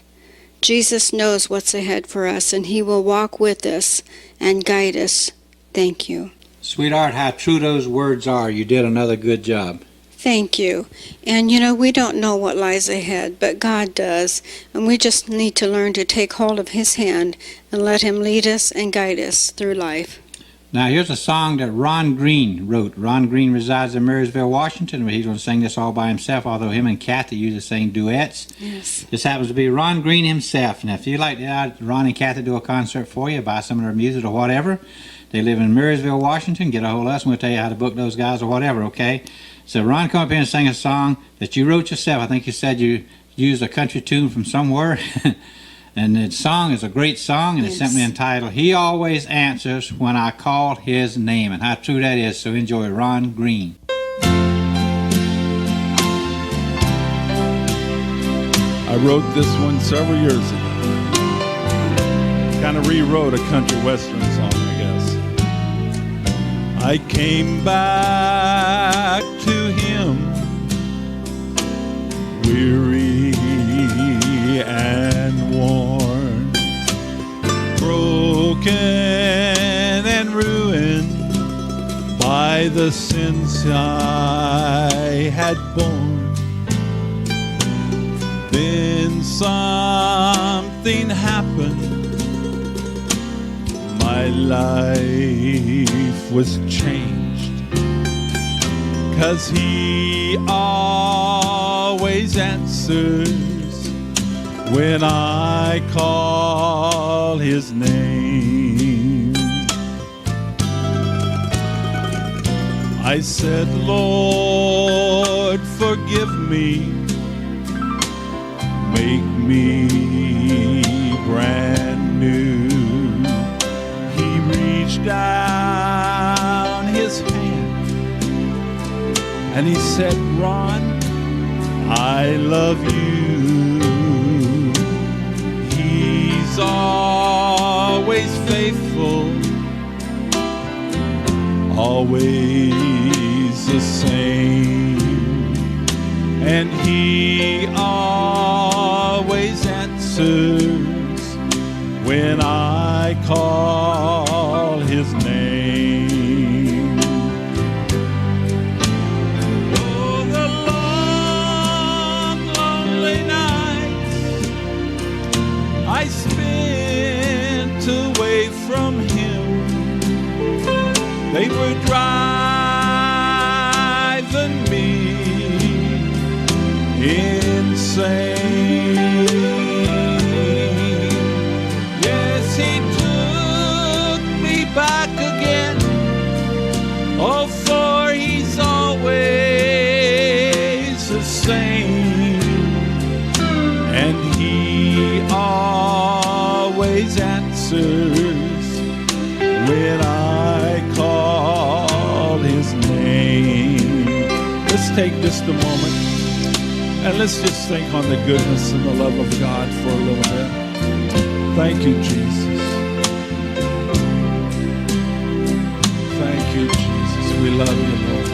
Jesus knows what's ahead for us, and he will walk with us and guide us. Thank you. Sweetheart, how true those words are. You did another good job. Thank you. And we don't know what lies ahead, but God does. And we just need to learn to take hold of his hand and let him lead us and guide us through life. Now, here's a song that Ron Green wrote. Ron Green resides in Marysville, Washington, but he's going to sing this all by himself, although him and Kathy usually sing duets. Yes. This happens to be Ron Green himself. Now, if you'd like to have Ron and Kathy do a concert for you, buy some of their music or whatever, they live in Marysville, Washington. Get a hold of us and we'll tell you how to book those guys or whatever, okay? So Ron, come up here and sing a song that you wrote yourself. I think you said you used a country tune from somewhere. And the song is a great song, and it's simply entitled, "He Always Answers When I Call His Name." And how true that is, so enjoy Ron Green. I wrote this one several years ago. Kind of rewrote a country western song, I guess. I came back to him, weary and worn, broken and ruined by the sins I had borne. Then something happened, my life was changed, 'cause he always answers when I call his name. I said, "Lord, forgive me, make me brand new." He reached down his hand and he said, "Ron, I love you." He's always faithful, always the same, and he always answers when I call his name. answers when I call his name. Let's take just a moment and let's just think on the goodness and the love of God for a little bit. Thank you, Jesus. Thank you, Jesus. We love you, Lord.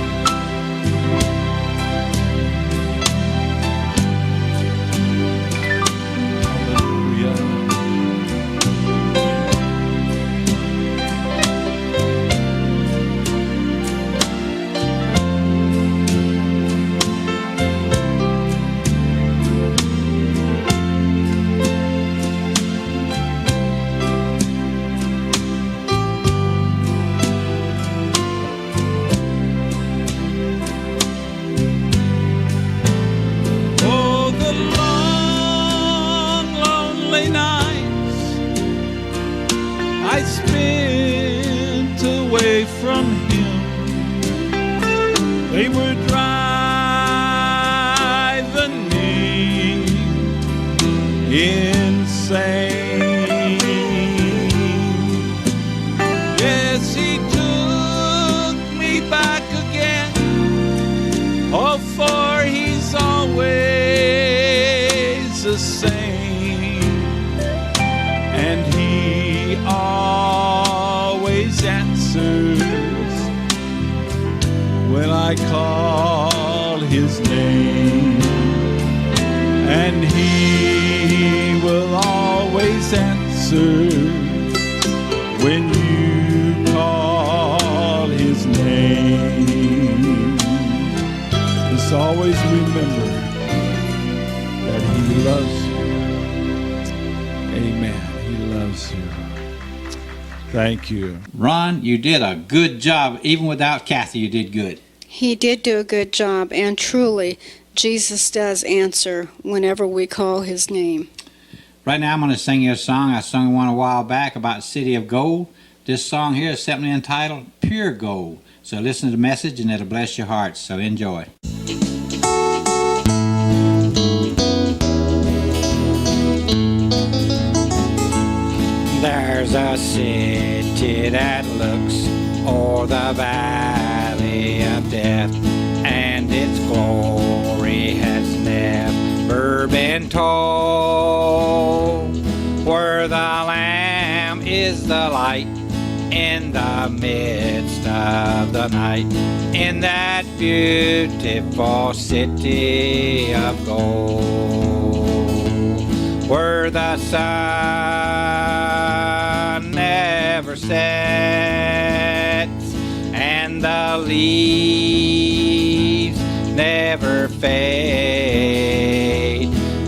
Thank you. Ron, you did a good job. Even without Kathy, you did good. He did do a good job, and truly, Jesus does answer whenever we call his name. Right now, I'm going to sing you a song. I sung one a while back about City of Gold. This song here is simply entitled Pure Gold. So listen to the message, and it'll bless your hearts. So enjoy. There's a city that looks o'er the valley of death, and its glory has never been told, where the Lamb is the light in the midst of the night, in that beautiful city of gold, where the sun never sets and the leaves never fade,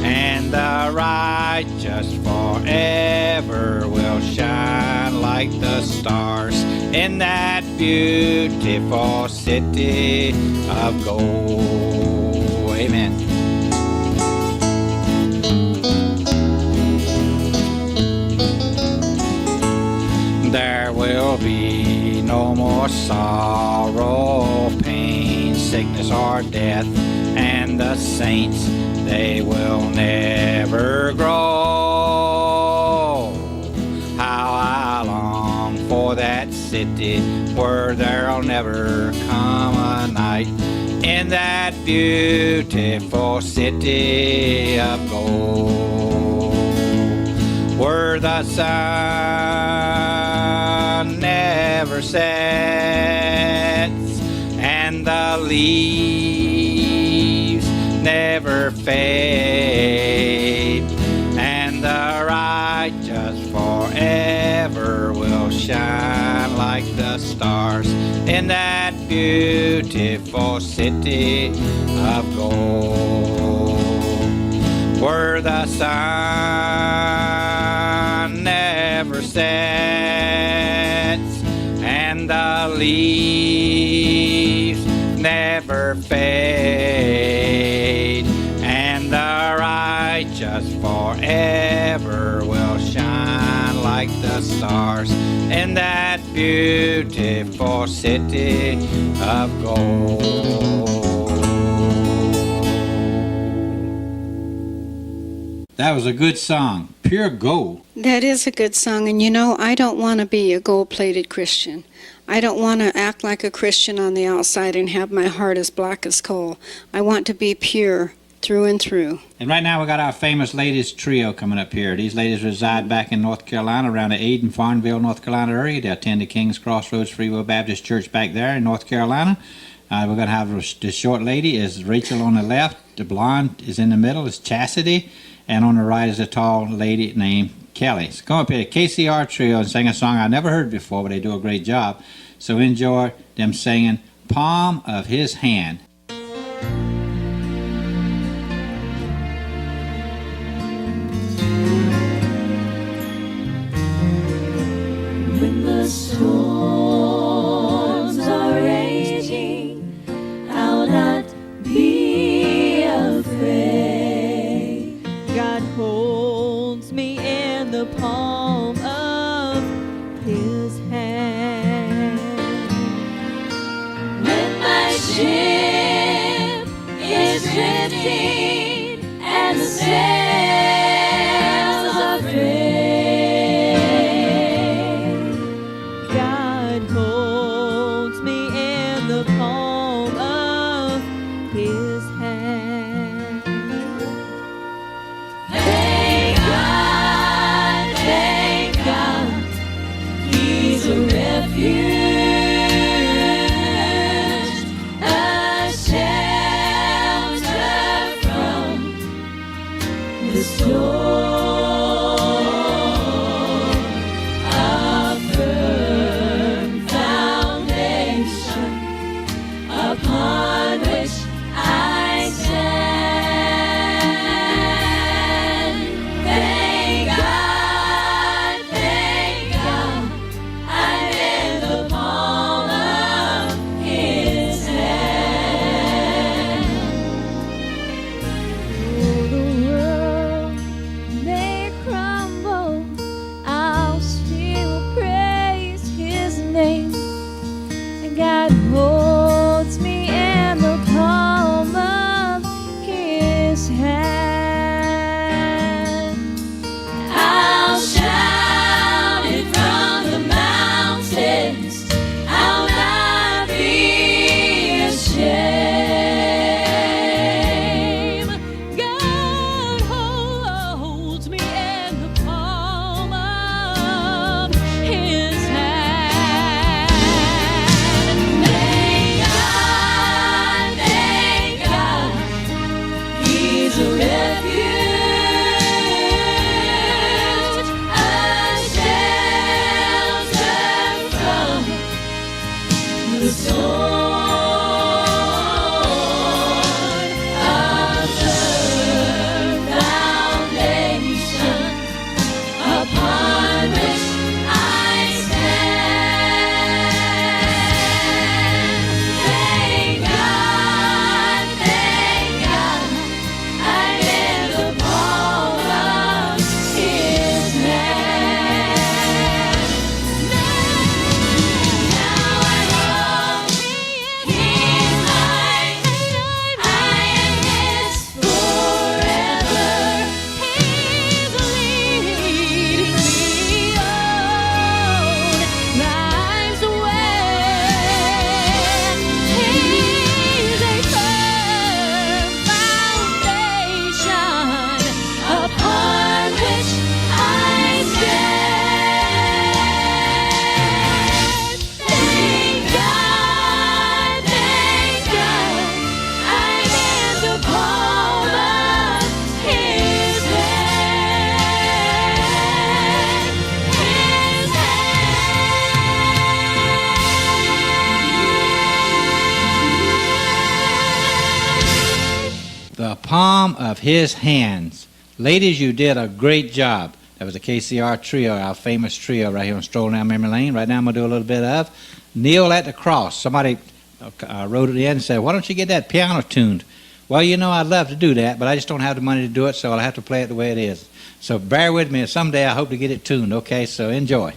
and the righteous forever will shine like the stars in that beautiful city of gold. Amen. There will be no more sorrow, pain, sickness, or death, and the saints, they will never grow. How I long for that city where there'll never come a night, in that beautiful city of gold, where the sun never sets and the leaves never fade, and the righteous forever will shine like the stars in that beautiful city of gold, where the sun never sets and the leaves never fade, and the righteous forever will shine like the stars in that beautiful city of gold. That was a good song, pure gold. That is a good song, and you know, I don't want to be a gold-plated Christian. I don't want to act like a Christian on the outside and have my heart as black as coal. I want to be pure through and through. And right now we got our famous ladies trio coming up here. These ladies reside back in North Carolina, around the Aden, Farmville, North Carolina area. They attend the King's Crossroads Free Will Baptist Church back there in North Carolina. We're going to have the short lady is Rachel on the left. The blonde is in the middle is Chastity. And on the right is a tall lady named Kelly. So come up here, KCR Trio, and sing a song I never heard before, but they do a great job. So enjoy them singing Palm of His Hand. When the storms are raging, I'll not be afraid. God holds me in the palm of His hand. When my ship is drifting and the sails are frayed, God holds me in the palm of His hand. Thank God, He's a refuge, a shelter from the storm, a firm foundation upon which I stand. Thank God, I'm in the palm of His hand. Though the world may crumble, I'll still praise His name. And God holds me in the palm of His hand. I'll shout it from the mountains, I'll not be ashamed. God holds me in the palm of His hand. Thank God, He's a refuge, a shelter from the storm, a firm foundation upon which I stand. Thank God, I'm in the palm of His hand. Now I'm walking in His light. I am His forever. He's leading me on life's way. He's a firm foundation upon which I stand. Thank God, I'm in the palm of His hand. His hand. The palm of His hands. Ladies, you did a great job. That was the KCR Trio, our famous trio right here on Stroll Down Memory Lane. Right now I'm going to do a little bit of Kneel at the Cross. Somebody wrote it in and said, why don't you get that piano tuned? Well, you know, I'd love to do that, but I just don't have the money to do it, so I'll have to play it the way it is. So bear with me, and someday I hope to get it tuned, okay? So enjoy.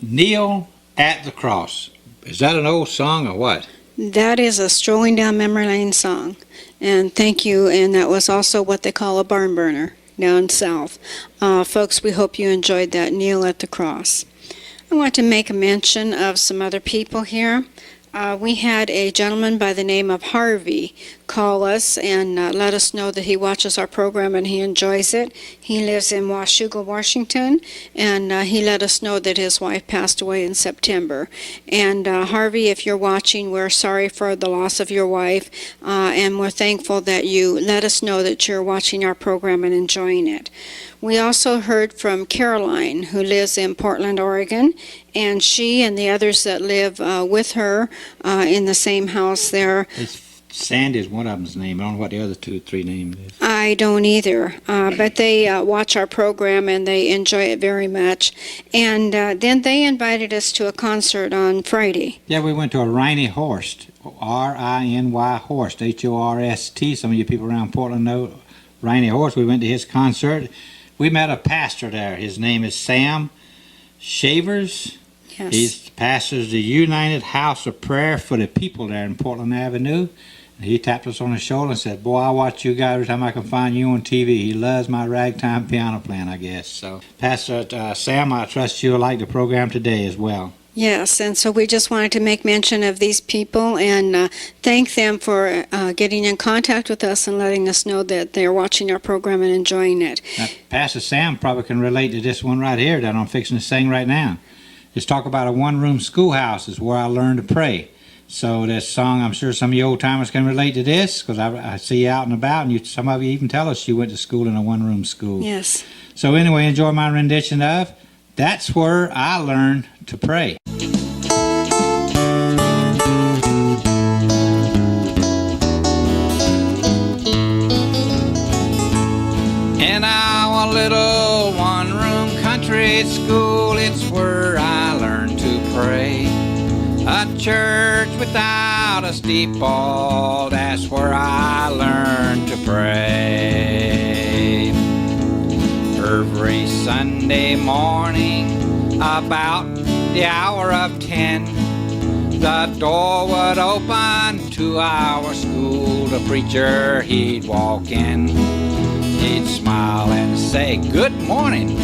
Kneel at the Cross. Is that an old song or what? That is a strolling down memory lane song. And thank you. And that was also what they call a barn burner down south. Folks, we hope you enjoyed that, Kneel at the Cross. I want to make a mention of some other people here. We had a gentleman by the name of Harvey call us and let us know that he watches our program and he enjoys it. He lives in Washougal, Washington, and he let us know that his wife passed away in September. And Harvey, if you're watching, we're sorry for the loss of your wife, and we're thankful that you let us know that you're watching our program and enjoying it. We also heard from Caroline, who lives in Portland, Oregon, and she and the others that live with her in the same house there. Sandy is one of them's name. I don't know what the other 2 or 3 names is. I don't either, but they watch our program and they enjoy it very much. And then they invited us to a concert on Friday. Yeah, we went to a Riney Horst, R-I-N-Y Horst, H-O-R-S-T. Some of you people around Portland know Riney Horst. We went to his concert. We met a pastor there. His name is Sam Shavers. Yes. He pastors the United House of Prayer for the People there in Portland Avenue. And he tapped us on the shoulder and said, "Boy, I watch you guys every time I can find you on TV." He loves my ragtime piano playing, I guess. So, Pastor Sam, I trust you'll like the program today as well. Yes, and so we just wanted to make mention of these people and thank them for getting in contact with us and letting us know that they're watching our program and enjoying it. Now, Pastor Sam probably can relate to this one right here that I'm fixing to sing right now. Let's talk about a one-room schoolhouse is where I learned to pray. So this song, I'm sure some of you old-timers can relate to this because I see you out and about, and some of you even tell us you went to school in a one-room school. Yes. So anyway, enjoy my rendition of That's Where I Learned to Pray. In our little one-room country school, it's where I learned to pray. A church without a steeple, that's where I learned to pray. Every Sunday morning, about the hour of 10, the door would open to our school. The preacher, he'd walk in. He'd smile and say, "Good morning,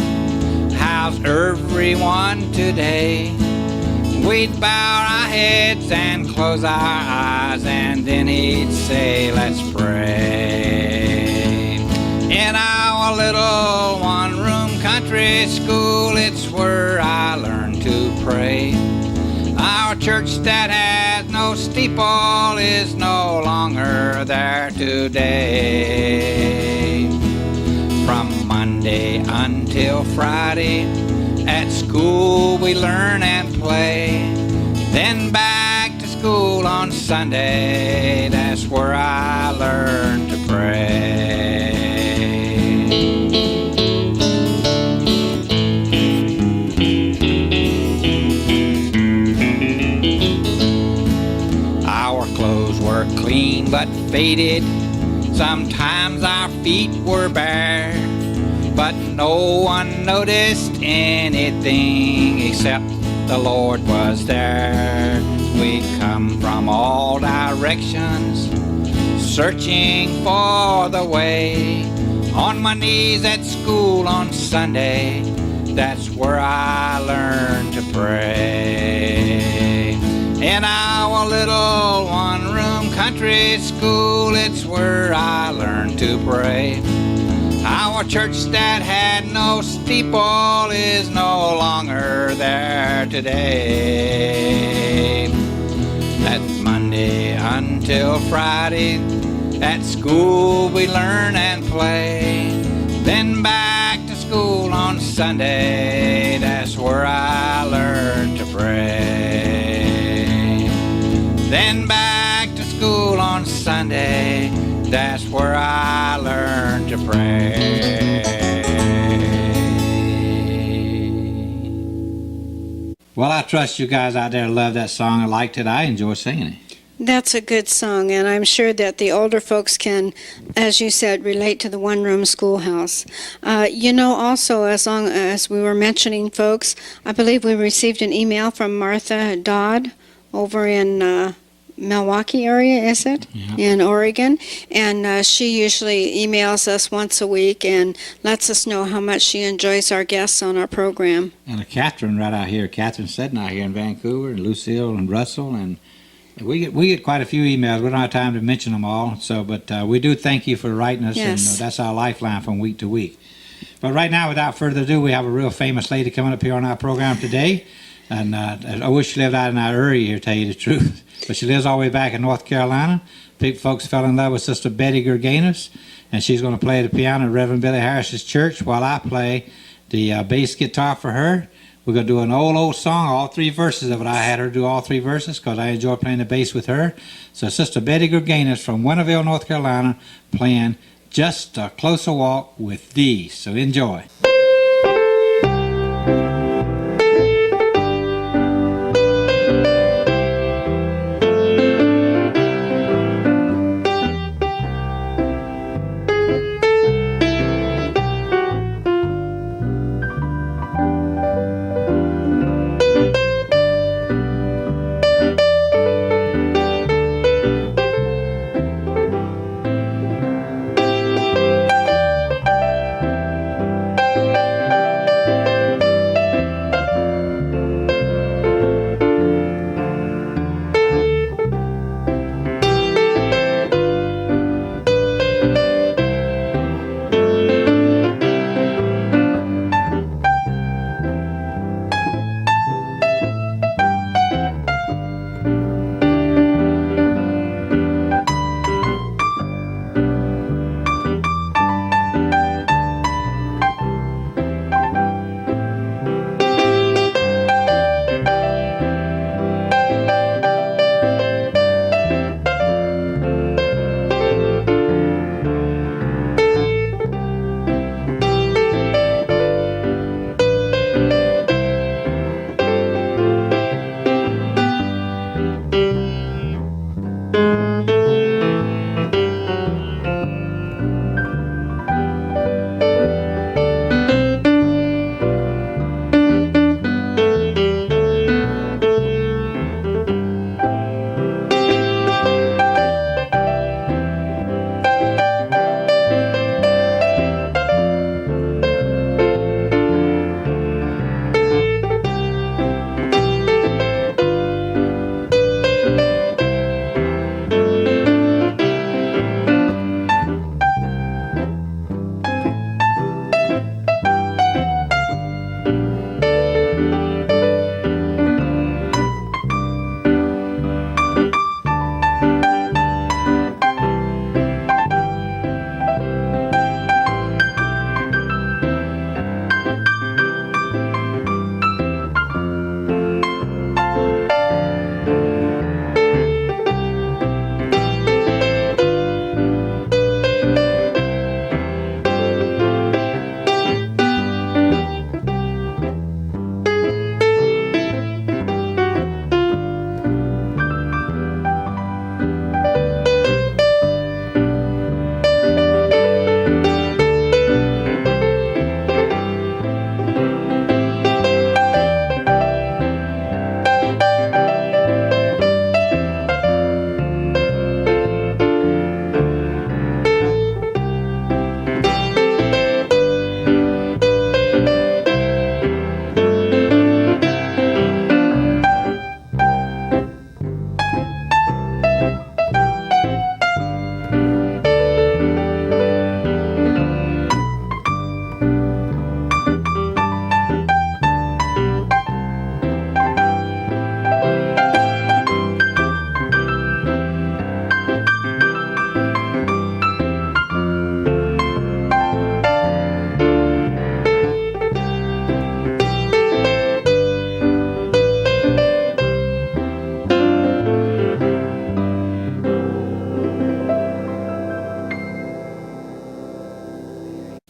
how's everyone today?" We'd bow our heads and close our eyes, and then he'd say, "Let's pray." In our little one-room country school, it's where I learned to pray. Our church that has no steeple is no longer there today. From Monday until Friday, at school we learn and play. Then back to school on Sunday, that's where I learned to pray. Our clothes were clean but faded. Sometimes our feet were bare, but no one noticed anything except the Lord was there. We'd come from all directions, searching for the way. On my knees at school on Sunday, that's where I learned to pray. In our little one-room country school, it's where I learned to pray. Our church that had no steeple is no longer there today. That's Monday until Friday, at school we learn and play. Then back to school on Sunday, that's where I learned to pray. Then back to school on Sunday, that's where I learned to pray. Well, I trust you guys out there love that song and liked it. I enjoy singing it. That's a good song, and I'm sure that the older folks can, as you said, relate to the one-room schoolhouse. Also, as long as we were mentioning folks, I believe we received an email from Martha Dodd over in Milwaukee area, is it? Yeah. In Oregon. And she usually emails us once a week and lets us know how much she enjoys our guests on our program. And Catherine right out here, Catherine Seddon out here in Vancouver, and Lucille and Russell, and we get quite a few emails. We don't have time to mention them all, but we do thank you for writing us, Yes. and that's our lifeline from week to week. But right now, without further ado, we have a real famous lady coming up here on our program today, and I wish she lived out in our area here, to tell you the truth. But she lives all the way back in North Carolina. People, folks fell in love with Sister Betty Gerganis, and she's going to play the piano at Reverend Billy Harris's church while I play the bass guitar for her. We're going to do an old song, all 3 verses of it. I had her do all 3 verses because I enjoy playing the bass with her. So Sister Betty Gerganis from Winterville, North Carolina, playing Just a Closer Walk with Thee. So enjoy.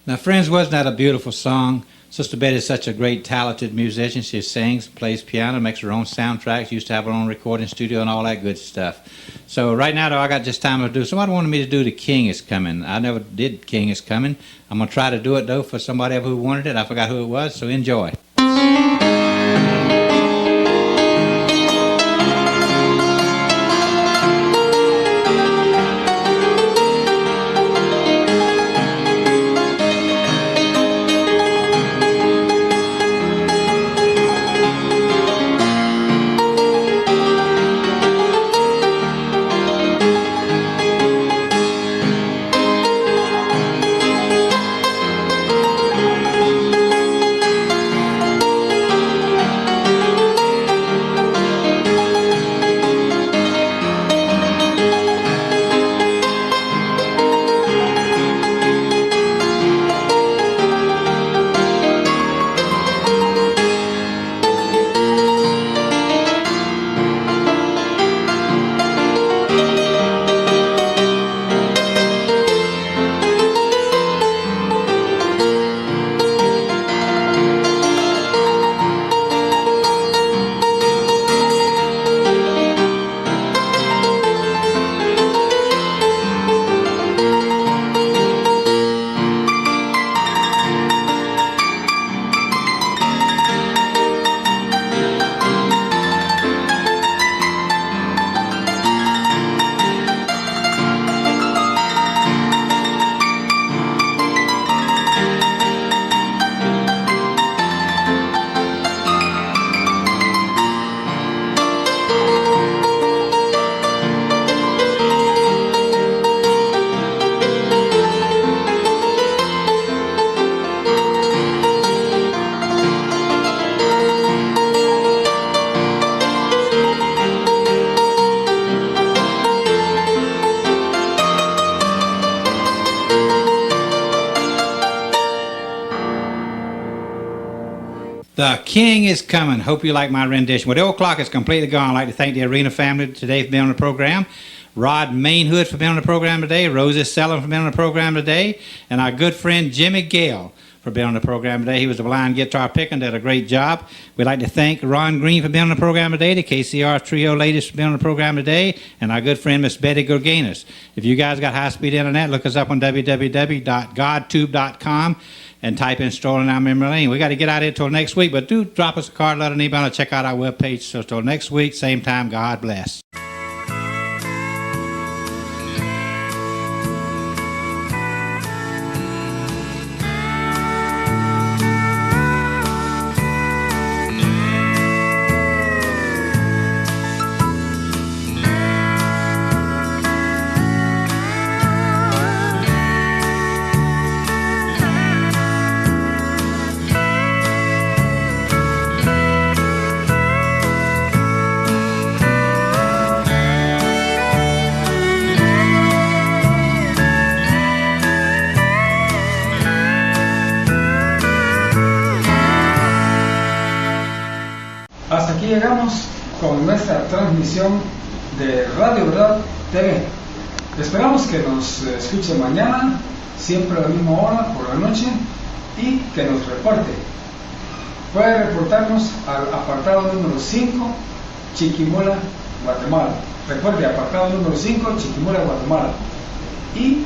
Now, friends, wasn't that a beautiful song? Sister Betty's such a great, talented musician. She sings, plays piano, makes her own soundtracks, used to have her own recording studio and all that good stuff. So right now, though, I got just time to do, somebody wanted me to do The King is Coming. I never did King is Coming. I'm going to try to do it, though, for somebody who wanted it. I forgot who it was, so enjoy. The King is Coming. Hope you like my rendition. Well, the old clock is completely gone. I'd like to thank the Arena family today for being on the program. Rod Mainhood for being on the program today. Rosie Sellon for being on the program today. And our good friend Jimmy Gale for being on the program today. He was a blind guitar picker and did a great job. We'd like to thank Ron Green for being on the program today, the KCR Trio ladies for being on the program today, and our good friend Miss Betty Gorganis. If you guys got high-speed internet, look us up on www.godtube.com and type in Strolling Down Memory Lane. We got to get out of here till next week, but do drop us a card, let an email, and check out our webpage. So till next week, same time, God bless. Hasta aquí llegamos con nuestra transmisión de Radio Verdad TV. Esperamos que nos escuche mañana, siempre a la misma hora, por la noche, y que nos reporte. Puede reportarnos al apartado número 5, Chiquimula, Guatemala. Recuerde, apartado número 5, Chiquimula, Guatemala. Y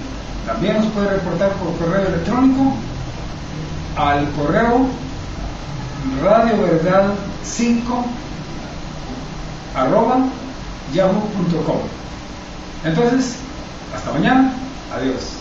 también nos puede reportar por correo electrónico al correo radioverdad5@yahoo.com. Entonces, hasta mañana. Adiós.